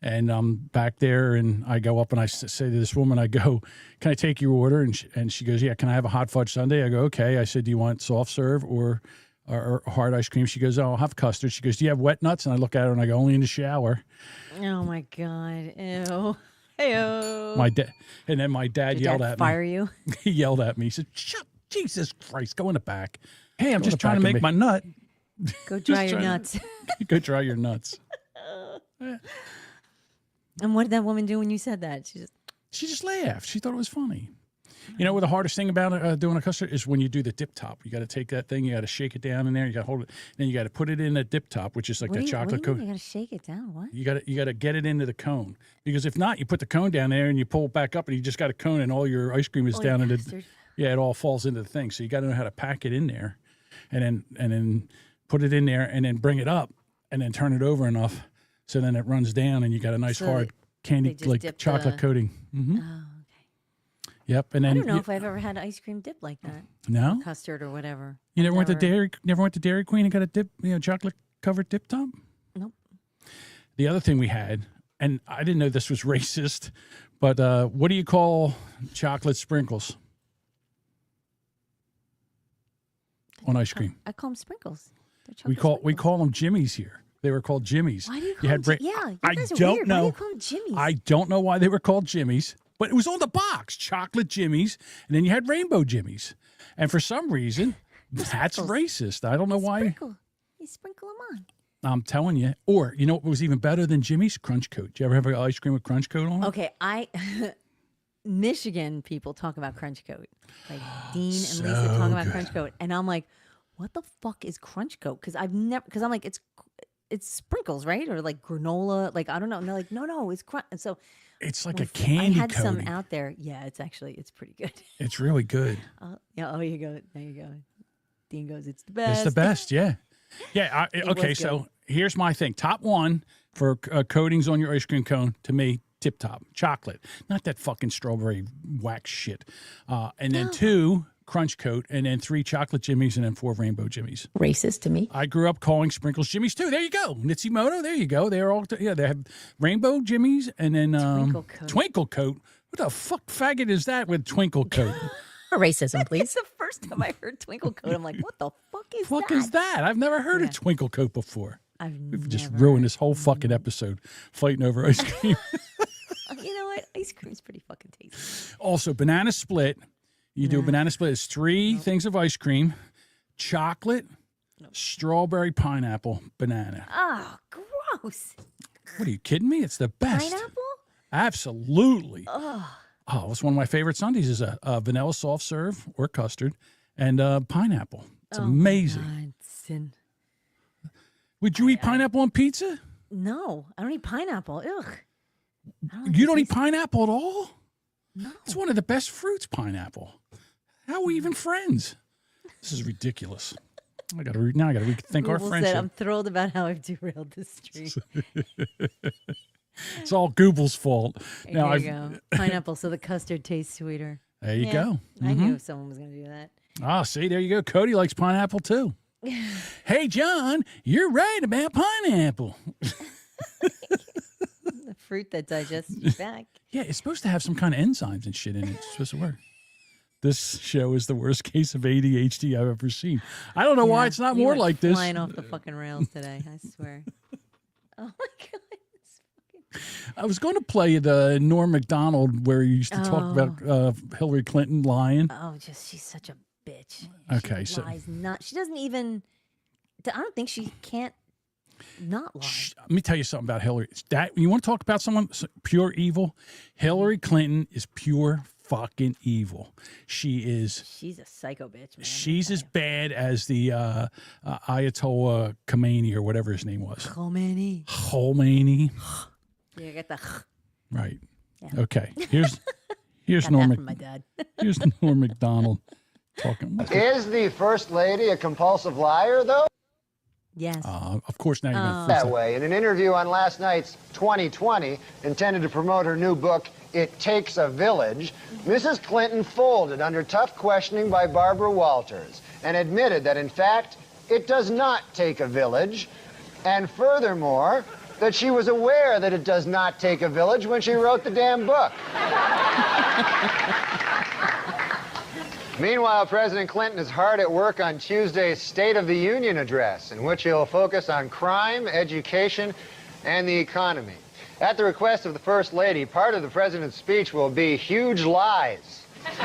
and I'm back there, and I go up and I say to this woman, I go, can I take your order? And she goes, yeah, can I have a hot fudge sundae? I go, okay. I said, do you want soft serve or hard ice cream? She goes, oh, I'll have custard. She goes, do you have wet nuts? And I look at her and I go, only in the shower. Oh, my God. Ew. Hey-oh. And then my dad yelled at me. Fire you? He yelled at me. He said, shut, Jesus Christ, go in the back. Hey, I'm just trying to make my nut. Go dry your nuts. Go dry your nuts. And what did that woman do when you said that? She just laughed. She thought it was funny. You know what the hardest thing about doing a custard is when you do the dip top. You got to take that thing, you got to shake it down in there, you got to hold it, then you got to put it in the dip top, which is like that chocolate cone. You got to shake it down. What? You got to get it into the cone, because if not, you put the cone down there and you pull it back up, and you just got a cone, and all your ice cream is down in the. Yeah, it all falls into the thing. So you got to know how to pack it in there, and then put it in there, and then bring it up, and then turn it over enough so then it runs down, and you got a nice hard candy like chocolate coating. Mm-hmm. Oh. Yep, and then I don't know if I've ever had ice cream dip like that. No, custard or whatever. You never went to Dairy Queen and got a dip, chocolate covered dip top. Nope. The other thing we had, and I didn't know this was racist, but what do you call chocolate sprinkles on ice cream? I call them sprinkles. We call them Jimmies here. They were called Jimmies. Why do you call them? You guys are weird. Why do you call them Jimmies? I don't know why they were called Jimmies. But it was on the box, chocolate Jimmies, and then you had rainbow Jimmies. And for some reason, that's racist. I don't know why. You sprinkle them on. I'm telling you. Or, you know what was even better than Jimmy's? Crunch Coat. Did you ever have ice cream with Crunch Coat on it? Okay, Michigan people talk about Crunch Coat. Like Dean and Lisa talk about Crunch Coat. And I'm like, what the fuck is Crunch Coat? Because I'm like, it's sprinkles, right? Or like granola. Like, I don't know. And they're like, no, it's crunch. And so... It's like a candy I had coating. some out there. Yeah, it's pretty good. It's really good. Yeah. Oh, you go. There you go. Dean goes, it's the best. It's the best. Yeah. Yeah. Okay. So here's my thing. Top one for coatings on your ice cream cone, to me, tip top chocolate, not that fucking strawberry wax shit. And then 2, Crunch Coat, and then 3 chocolate Jimmies, and then 4 rainbow Jimmies. Racist to me. I grew up calling sprinkles Jimmies too. There you go. Nitsimoto, there you go. They're all, they have rainbow Jimmies, and then Twinkle Coat. What the fuck faggot is that with Twinkle Coat? Racism, please. It's the first time I heard Twinkle Coat. I'm like, what the fuck is that? I've never heard of Twinkle Coat before. We've just ruined this whole fucking episode fighting over ice cream. You know what? Ice cream's pretty fucking tasty. Also, banana split. You do a banana split. It's 3 things of ice cream, chocolate, strawberry, pineapple, banana. Oh, gross. What, are you kidding me? It's the best. Pineapple? Absolutely. Oh, it's one of my favorite sundaes is a vanilla soft serve or custard and pineapple. It's amazing. God. Would you eat pineapple on pizza? No, I don't eat pineapple. Ugh. You don't eat pineapple at all? No. It's one of the best fruits, pineapple. How are we even friends? This is ridiculous. I got to rethink our Google friendship. said, I'm thrilled about how I've derailed this stream. It's all Google's fault. There you go. Pineapple, so the custard tastes sweeter. There you go. I knew someone was going to do that. Ah, see, there you go. Cody likes pineapple too. Hey, John, you're right about pineapple. The fruit that digests your back. Yeah, it's supposed to have some kind of enzymes and shit in it. It's supposed to work. This show is the worst case of ADHD I've ever seen. I don't know why it's not You more went like this. Flying off the fucking rails today, I swear. Oh my God. I was going to play the Norm Macdonald where he used to talk about Hillary Clinton lying. Oh, she's such a bitch. Okay, she so lies not. She doesn't even. I don't think she can't not lie. Let me tell you something about Hillary. You want to talk about someone pure evil? Hillary Clinton is pure fucking evil. She's a psycho bitch, man. She's as bad as the Ayatollah Khomeini or whatever his name was. Khomeini. You get the right. Yeah. Okay. Here's Got Norm. that from my dad. Here's Norm Macdonald talking. Is the First Lady a compulsive liar, though? Yes. Of course, now you're going to That way. In an interview on last night's 2020, intended to promote her new book, It Takes a Village, Mrs. Clinton folded under tough questioning by Barbara Walters and admitted that, in fact, it does not take a village, and furthermore, that she was aware that it does not take a village when she wrote the damn book. Meanwhile, President Clinton is hard at work on Tuesday's State of the Union address, in which he'll focus on crime, education, and the economy. At the request of the First Lady, part of the President's speech will be huge lies. I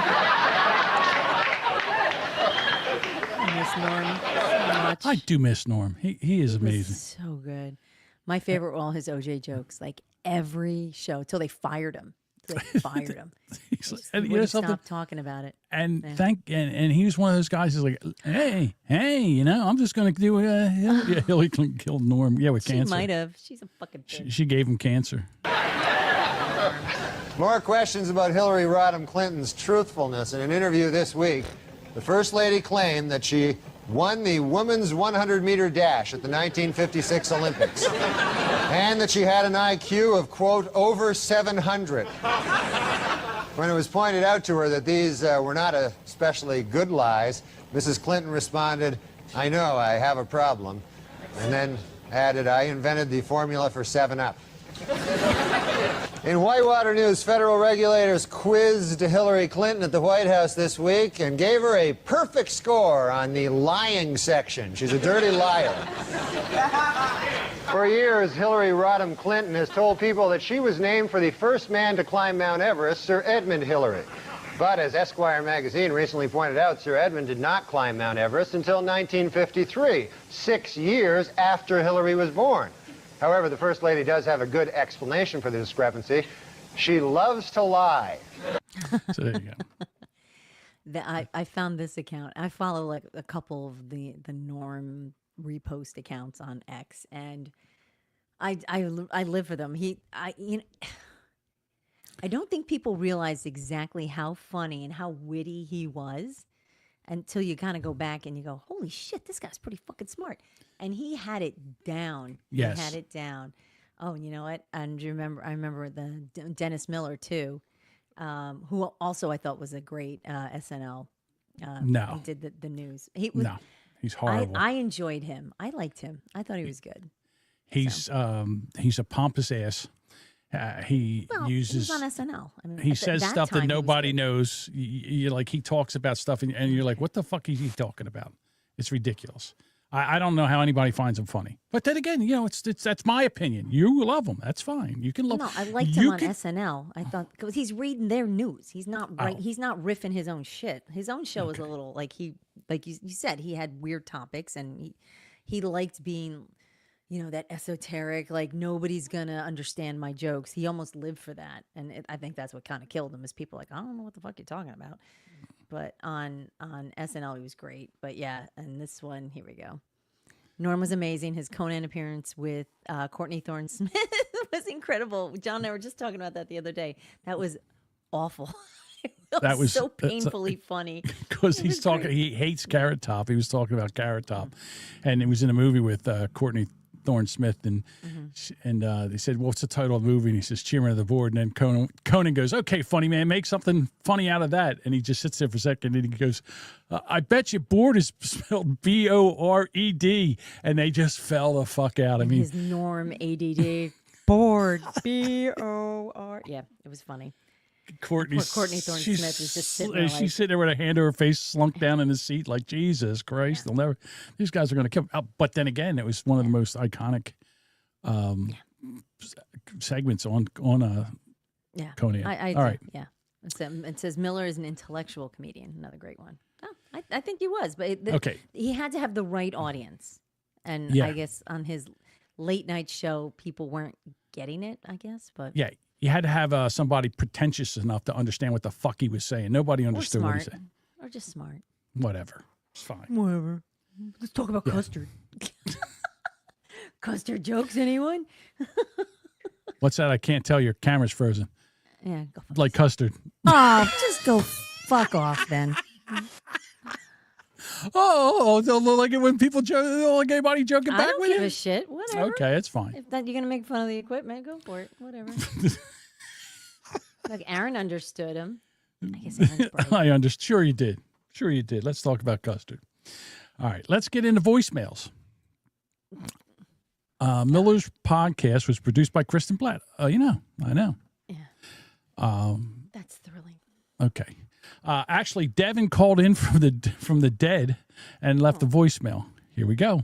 miss Norm so much. I do miss Norm. He is amazing. So good. My favorite were all his OJ jokes, like every show, till they fired him. He just wouldn't stop talking about it. And and he was one of those guys who's like, hey, I'm just going to do Hillary Clinton killed Norm. Yeah, with cancer. She might have. She's a fucking bitch. She gave him cancer. More questions about Hillary Rodham Clinton's truthfulness. In an interview this week, the First Lady claimed that she won the women's 100-meter dash at the 1956 Olympics, and that she had an IQ of, quote, over 700. When it was pointed out to her that these were not especially good lies, Mrs. Clinton responded, I know, I have a problem, and then added, I invented the formula for 7-Up. In Whitewater news, federal regulators quizzed Hillary Clinton at the White House this week and gave her a perfect score on the lying section. She's a dirty liar. For years, Hillary Rodham Clinton has told people that she was named for the first man to climb Mount Everest, Sir Edmund Hillary. But as Esquire magazine recently pointed out, Sir Edmund did not climb Mount Everest until 1953, 6 years after Hillary was born. However, the First Lady does have a good explanation for the discrepancy. She loves to lie. So there you go. I found this account. I follow like a couple of the Norm repost accounts on X, and I live for them. I don't think people realize exactly how funny and how witty he was until you kind of go back and you go, holy shit, this guy's pretty fucking smart. And he had it down. Yes. He had it down. Oh, you know what? And I remember the Dennis Miller too, who also I thought was a great SNL. No. He did the news. No, he's horrible. I enjoyed him. I liked him. I thought he was good. He's a pompous ass. He uses. He's on SNL. I mean, he says stuff that nobody knows. You like he talks about stuff, and you're like, what the fuck is he talking about? It's ridiculous. I don't know how anybody finds him funny. But then again, you know, it's that's my opinion. You love him. That's fine. You can love. No, I liked him on SNL. I thought because he's reading their news. He's not right. He's not riffing his own shit. His own show was a little like you said, he had weird topics, and he liked being, you know, that esoteric, like nobody's gonna understand my jokes. He almost lived for that, and I think that's what kind of killed him. Is people like, I don't know what the fuck you're talking about. But on SNL, he was great. But yeah, and this one, here we go. Norm was amazing. His Conan appearance with Courtney Thorne-Smith was incredible. John and I were just talking about that the other day. That was awful. It That was so painfully funny. Because he's talking, he hates Carrot Top. He was talking about Carrot Top, and it was in a movie with Courtney Thorne-Smith, and they said, "What's the title of the movie?" And he says, "Chairman of the Board." And then Conan goes, "Okay, funny man, make something funny out of that." And he just sits there for a second, and he goes, "I bet you board is spelled B-O-R-E-D," and they just fell the fuck out. I mean, his Norm ADD board B-O-R. Yeah, it was funny. Courtney Thorne-Smith is just sitting there. She's sitting there with her hand to her face, slunk down in the seat, like Jesus Christ. They'll never. These guys are going to come out. But then again, it was one of the most iconic segments on Conan. All right. Yeah. It says Miller is an intellectual comedian. Another great one. Oh, I think he was, but he had to have the right audience, and I guess on his late night show, people weren't getting it. I guess, but yeah. You had to have somebody pretentious enough to understand what the fuck he was saying. Nobody understood what he said. Or just smart. Whatever. It's fine. Whatever. Let's talk about custard. Custard jokes, anyone? What's that? I can't tell. Your camera's frozen. Yeah. Go like custard. Oh, just go fuck off then. Like it when people joke, like anybody joking back with you? I don't give a shit. Whatever. Okay, it's fine. If you're going to make fun of the equipment, go for it. Whatever. Like Aaron understood him. I guess Aaron's bright. I understood. Sure you did. Sure you did. Let's talk about custard. All right, let's get into voicemails. Miller's podcast was produced by Kristen Platt. I know. Yeah. That's thrilling. Okay. Actually, Devin called in from the dead and left a voicemail. Here we go.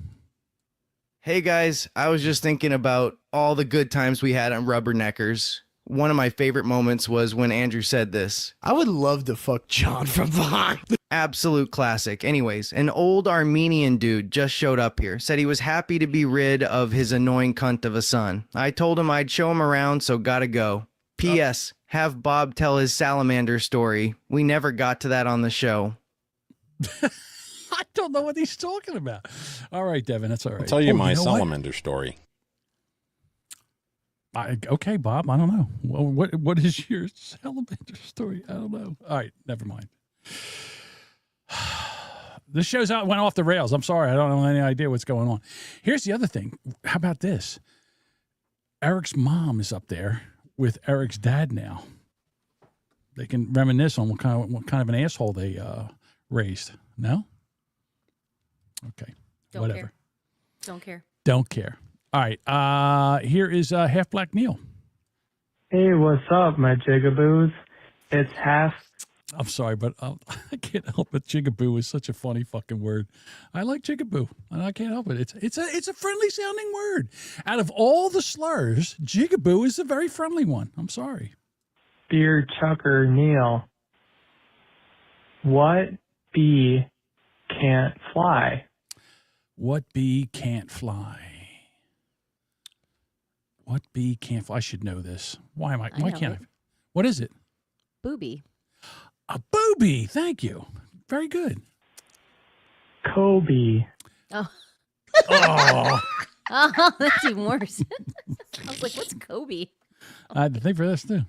Hey guys, I was just thinking about all the good times we had on Rubberneckers. One of my favorite moments was when Andrew said this. I would love to fuck John from behind. Absolute classic. Anyways, an old Armenian dude just showed up here. Said he was happy to be rid of his annoying cunt of a son. I told him I'd show him around, so gotta go. P.S. Have Bob tell his salamander story. We never got to that on the show. I don't know what he's talking about. All right, Devin, that's all right. I'll tell you my salamander story. Okay, Bob, I don't know. Well, what is your salamander story? I don't know. All right, never mind. This show's went off the rails. I'm sorry. I don't have any idea what's going on. Here's the other thing. How about this? Eric's mom is up there with Eric's dad now. They can reminisce on what kind of an asshole they raised. No? Okay. Whatever. Don't care. Don't care. All right. Here is Half Black Neil. Hey, what's up, my jigaboos? It's Half. I'm sorry, but I can't help it. Jigaboo is such a funny fucking word. I like jigaboo, and I can't help it. It's a friendly sounding word. Out of all the slurs, jigaboo is a very friendly one. I'm sorry. Dear Chucker Neil, what bee can't fly? What bee can't fly? What bee can't fly? I should know this. Why can't I? What is it? Booby. A booby. Thank you. Very good. Kobe. Oh. Oh. Oh, that's even worse. I was like, what's Kobe? I had to think for this too.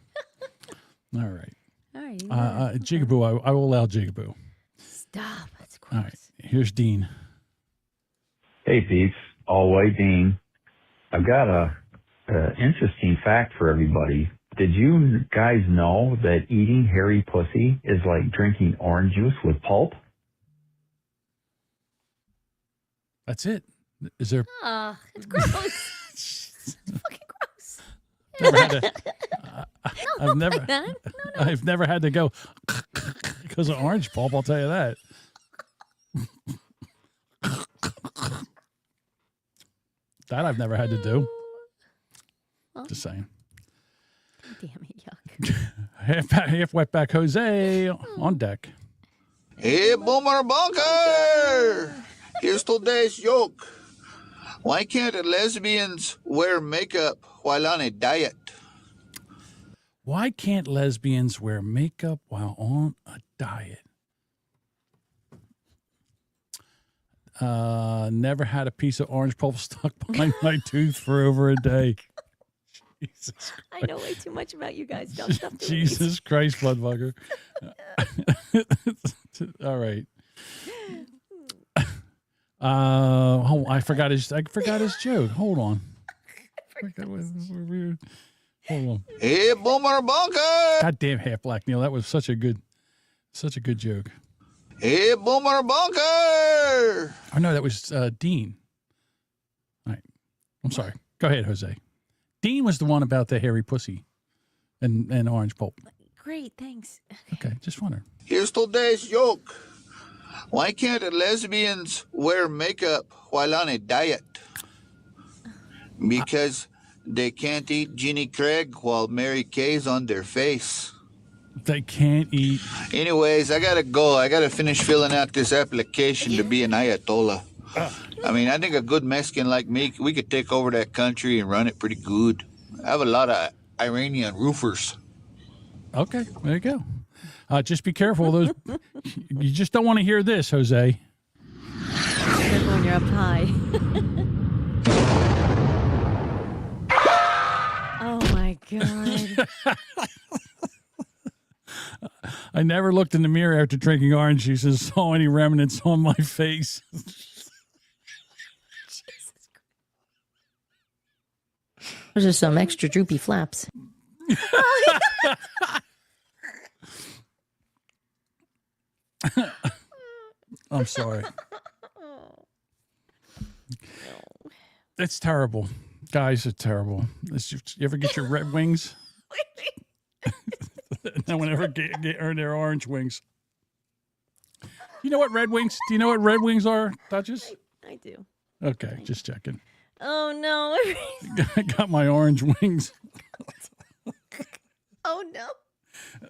All right. All right. Jigaboo. I will allow Jigaboo. Stop. That's gross. All right. Here's Dean. Hey, peeps. All white Dean. I've got a interesting fact for everybody. Did you guys know that eating hairy pussy is like drinking orange juice with pulp? That's it. Is there? It's gross. It's fucking gross. Never had to, I've never. Like that. No. I've never had to go because of orange pulp. I'll tell you that. That I've never had to do. Just saying. Damn it, yuck. Half wetback Jose on deck. Hey, Boomer Bunker! Here's today's joke. Why can't lesbians wear makeup while on a diet? Why can't lesbians wear makeup while on a diet? Never had a piece of orange pulp stuck behind my tooth for over a day. I know way too much about you guys. Dumb stuff to Jesus Christ, Bloodbugger. All right. I forgot his joke. Hold on. Weird. Hold on. Hey, Boomer Bunker! Goddamn Half Black Neil. That was such a good joke. Hey, Boomer Bunker! Oh no, that was Dean. All right. I'm sorry. Go ahead, Jose. Dean was the one about the hairy pussy and orange pulp. Great, thanks. Okay, just wondering. Here's today's joke. Why can't lesbians wear makeup while on a diet? Because they can't eat Ginny Craig while Mary Kay's on their face. They can't eat. Anyways, I gotta go. I gotta finish filling out this application to be an Ayatollah. I mean, I think a good Mexican like me, we could take over that country and run it pretty good. I have a lot of Iranian roofers. Okay, there you go. Just be careful. Those you just don't want to hear this, Jose. Careful when you're up high. Oh my God. I never looked in the mirror after drinking orange juice and saw any remnants on my face. Those are some extra droopy flaps. I'm sorry. It's terrible. Guys, it's terrible. You ever get your red wings? No one ever earn their orange wings. You know what red wings? Do you know what red wings are, Duchess? I do. Okay, just checking. Oh no. I got my orange wings. Oh no.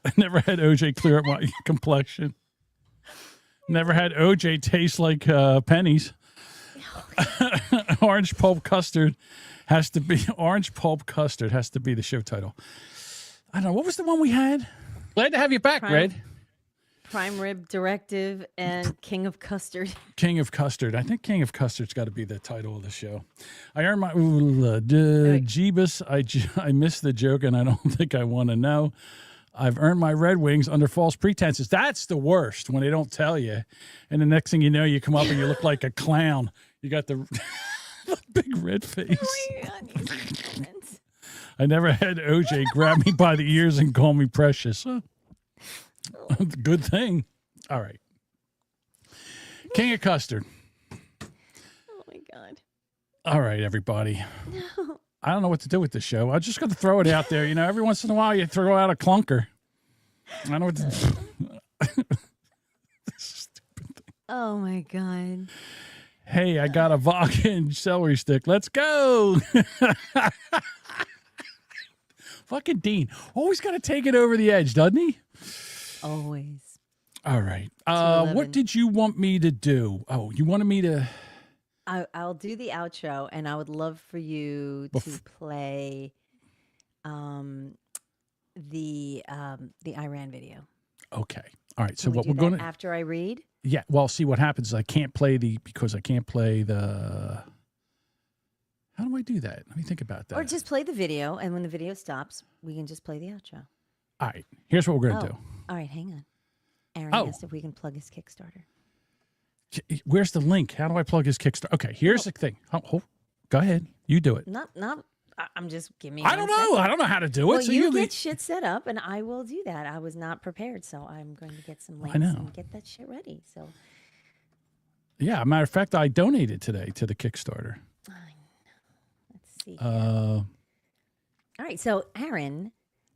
I never had OJ clear up my complexion. Never had OJ taste like pennies. Orange pulp custard has to be the show title. I don't know. What was the one we had? Glad to have you back, Red. Prime Rib Directive and King of Custard. King of Custard. I think King of Custard's got to be the title of the show. I earned my Jeebus. I missed the joke, and I don't think I want to know. I've earned my Red Wings under false pretenses. That's the worst, when they don't tell you. And the next thing you know, you come up and you look like a clown. You got the big red face. I never had OJ grab me by the ears and call me precious. Good thing. All right. King of Custard. Oh, my God. All right, everybody. No. I don't know what to do with this show. I'm just going to throw it out there. You know, every once in a while you throw out a clunker. I don't know what to do. Stupid thing. Oh, my God. Hey, I got a vodka and celery stick. Let's go. Fucking Dean. Always got to take it over the edge, doesn't he? Always. All right. What did you want me to do? Oh, you wanted me to... I'll do the outro, and I would love for you to play the Iran video. Okay. All right. So Can we what do we're going to... After I read? Yeah. Well, see what happens is I can't play because I can't play the... How do I do that? Let me think about that. Or just play the video, and when the video stops, we can just play the outro. All right. Here's what we're going to do. All right, hang on. Aaron asked if we can plug his Kickstarter. Where's the link? How do I plug his Kickstarter? Okay, here's the thing. Go ahead. You do it. I'm just giving me. I don't know. I don't know how to do it. Well, so you get shit set up, and I will do that. I was not prepared, so I'm going to get some links and get that shit ready. So. Yeah, matter of fact, I donated today to the Kickstarter. Let's see. All right, so Aaron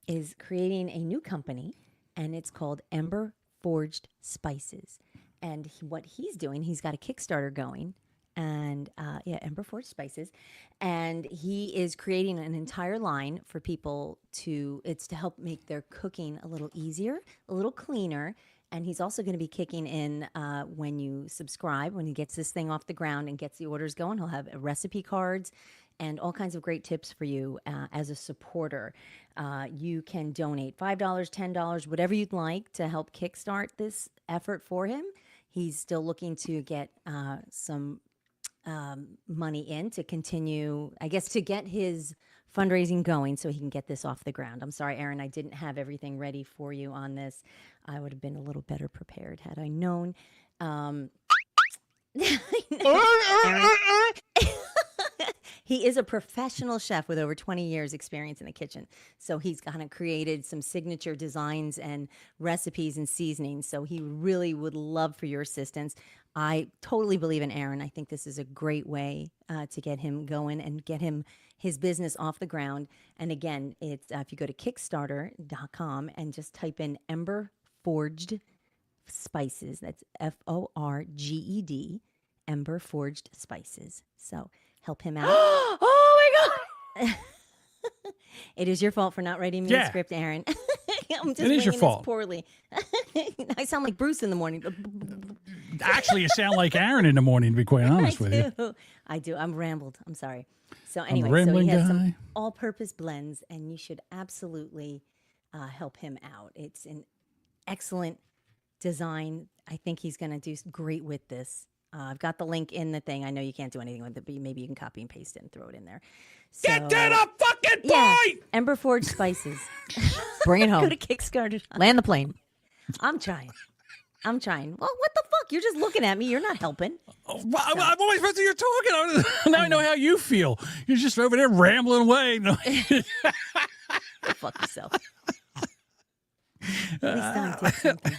is creating a new company, and it's called Ember Forged Spices. And what he's doing, he's got a Kickstarter going, and Ember Forged Spices, and he is creating an entire line for people it's to help make their cooking a little easier, a little cleaner. And he's also going to be kicking in when you subscribe, when he gets this thing off the ground and gets the orders going. He'll have recipe cards and all kinds of great tips for you as a supporter. You can donate $5, $10, whatever you'd like to help kickstart this effort for him. He's still looking to get some money in to continue, I guess, to get his fundraising going so he can get this off the ground. I'm sorry, Aaron, I didn't have everything ready for you on this. I would have been a little better prepared had I known. He is a professional chef with over 20 years experience in the kitchen. So he's kind of created some signature designs and recipes and seasonings. So he really would love for your assistance. I totally believe in Aaron. I think this is a great way to get him going and get his business off the ground. And again, it's if you go to Kickstarter.com and just type in Ember Forged Spices. That's Forged, Ember Forged Spices. So help him out. Oh my God! It is your fault for not writing me a script, Aaron. I'm just It is your winging fault. this poorly. I sound like Bruce in the morning. Actually, you sound like Aaron in the morning, to be quite honest with you. I do. I'm rambled. I'm sorry. So a anyway, so rambling he has guy. some all-purpose blends, and you should absolutely help him out. It's an excellent design. I think he's going to do great with this. I've got the link in the thing. I know you can't do anything with it, but maybe you can copy and paste it and throw it in there. So, Get to the fucking point! Yeah, Ember Forged Spices. Bring it home. Go to Kickstarter. Land the plane. I'm trying. Well, what the fuck? You're just looking at me. You're not helping. I'm always supposed to. You're talking. Now I know how you feel. You're just over there rambling away. Go fuck yourself. At least I did something.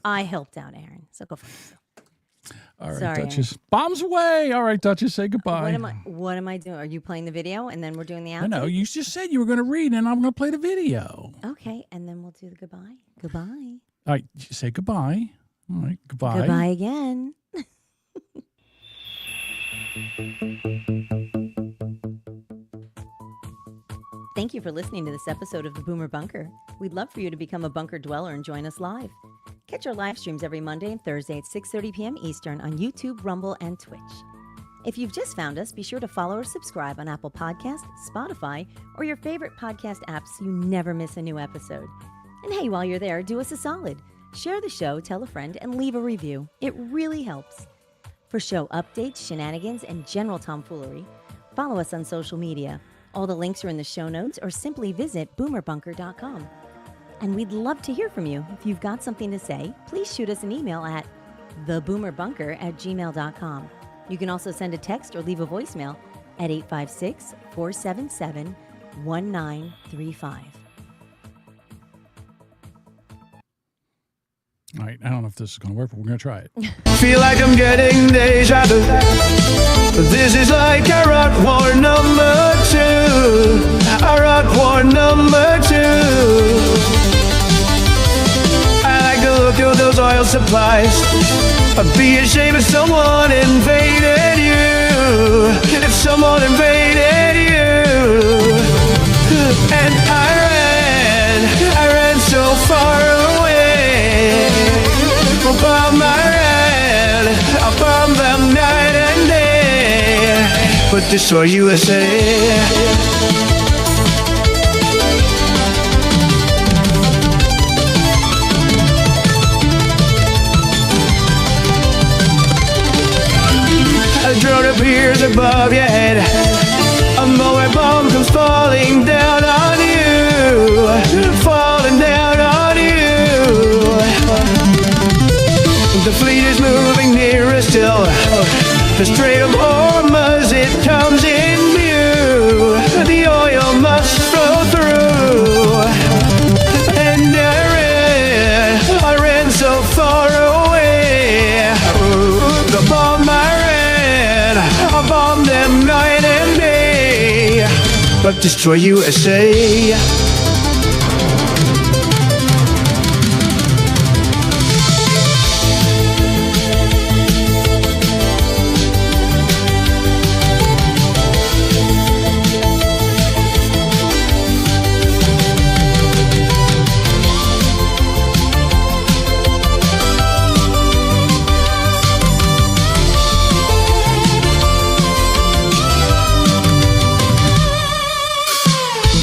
I helped out Aaron, so go fuck yourself. All right, Sorry, Duchess. Bombs away. All right, Duchess, say goodbye. What am I doing? Are you playing the video and then we're doing the outro? No, you just said you were going to read and I'm going to play the video. Okay, and then we'll do the goodbye. Goodbye. All right, say goodbye. All right, goodbye. Goodbye again. Thank you for listening to this episode of the Boomer Bunker. We'd love for you to become a bunker dweller and join us live. Catch our live streams every Monday and Thursday at 6:30 p.m. Eastern on YouTube, Rumble, and Twitch. If you've just found us, be sure to follow or subscribe on Apple Podcasts, Spotify, or your favorite podcast apps so you never miss a new episode. And hey, while you're there, do us a solid. Share the show, tell a friend, and leave a review. It really helps. For show updates, shenanigans, and general tomfoolery, follow us on social media. All the links are in the show notes, or simply visit boomerbunker.com. And we'd love to hear from you. If you've got something to say, please shoot us an email at theboomerbunker@gmail.com. You can also send a text or leave a voicemail at 856-477-1935. All right, I don't know if this is going to work, but we're going to try it. Feel like I'm getting deja vu. This is like a rock war number 2. A rock war number 2. I like the look of those oil supplies. I'd be ashamed if someone invaded you. If someone invaded you. And I ran so far away. Bomb I ran, I bombed them night and day, but destroy USA. A drone appears above your head. A more bomb comes falling down on you, falling down on you. The fleet is moving nearer still. The Strait of Hormuz, it comes in view. The oil must flow through. And I ran so far away. The bomb I bombed them night and day, but destroy USA.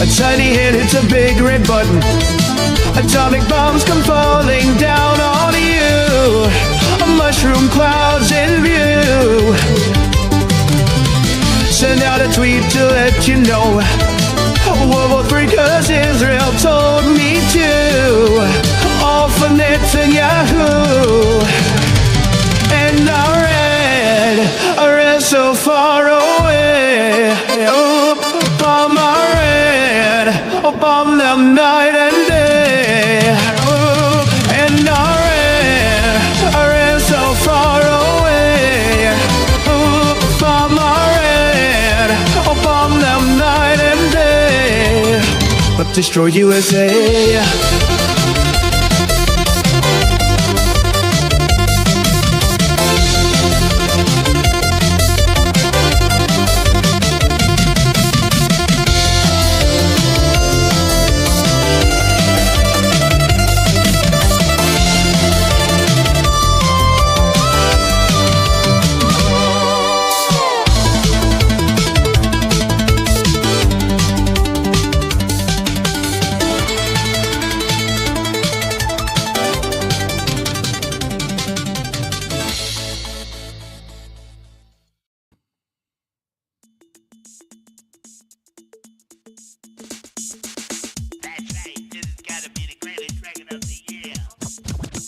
A tiny hit hits a big red button. Atomic bombs come falling down on you. Mushroom clouds in view. send out a tweet to let you know. World War III, cause Israel told me to. All for Netanyahu. And I read so far away. Obama read, Obama night and day. And I read so far away. Obama read, Obama night and day. But destroy USA.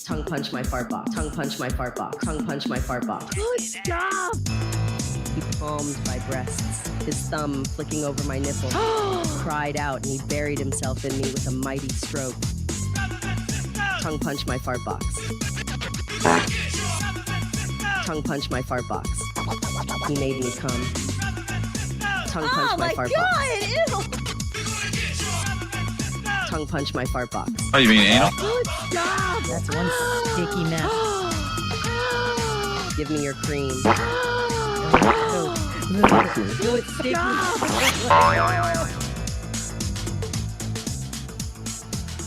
Tongue punch my fart box. Tongue punch my fart box. Tongue punch my fart box. Oh, stop! He palmed my breasts, his thumb flicking over my nipple. Cried out and he buried himself in me with a mighty stroke. Tongue punch my fart box. Tongue punch my fart box. He made me come. Tongue punch my fart box. Ew. Tongue punch my fart box. Oh, you mean anal? Oh, stop! That's one sticky mess. Give me your cream. No, it's sticky.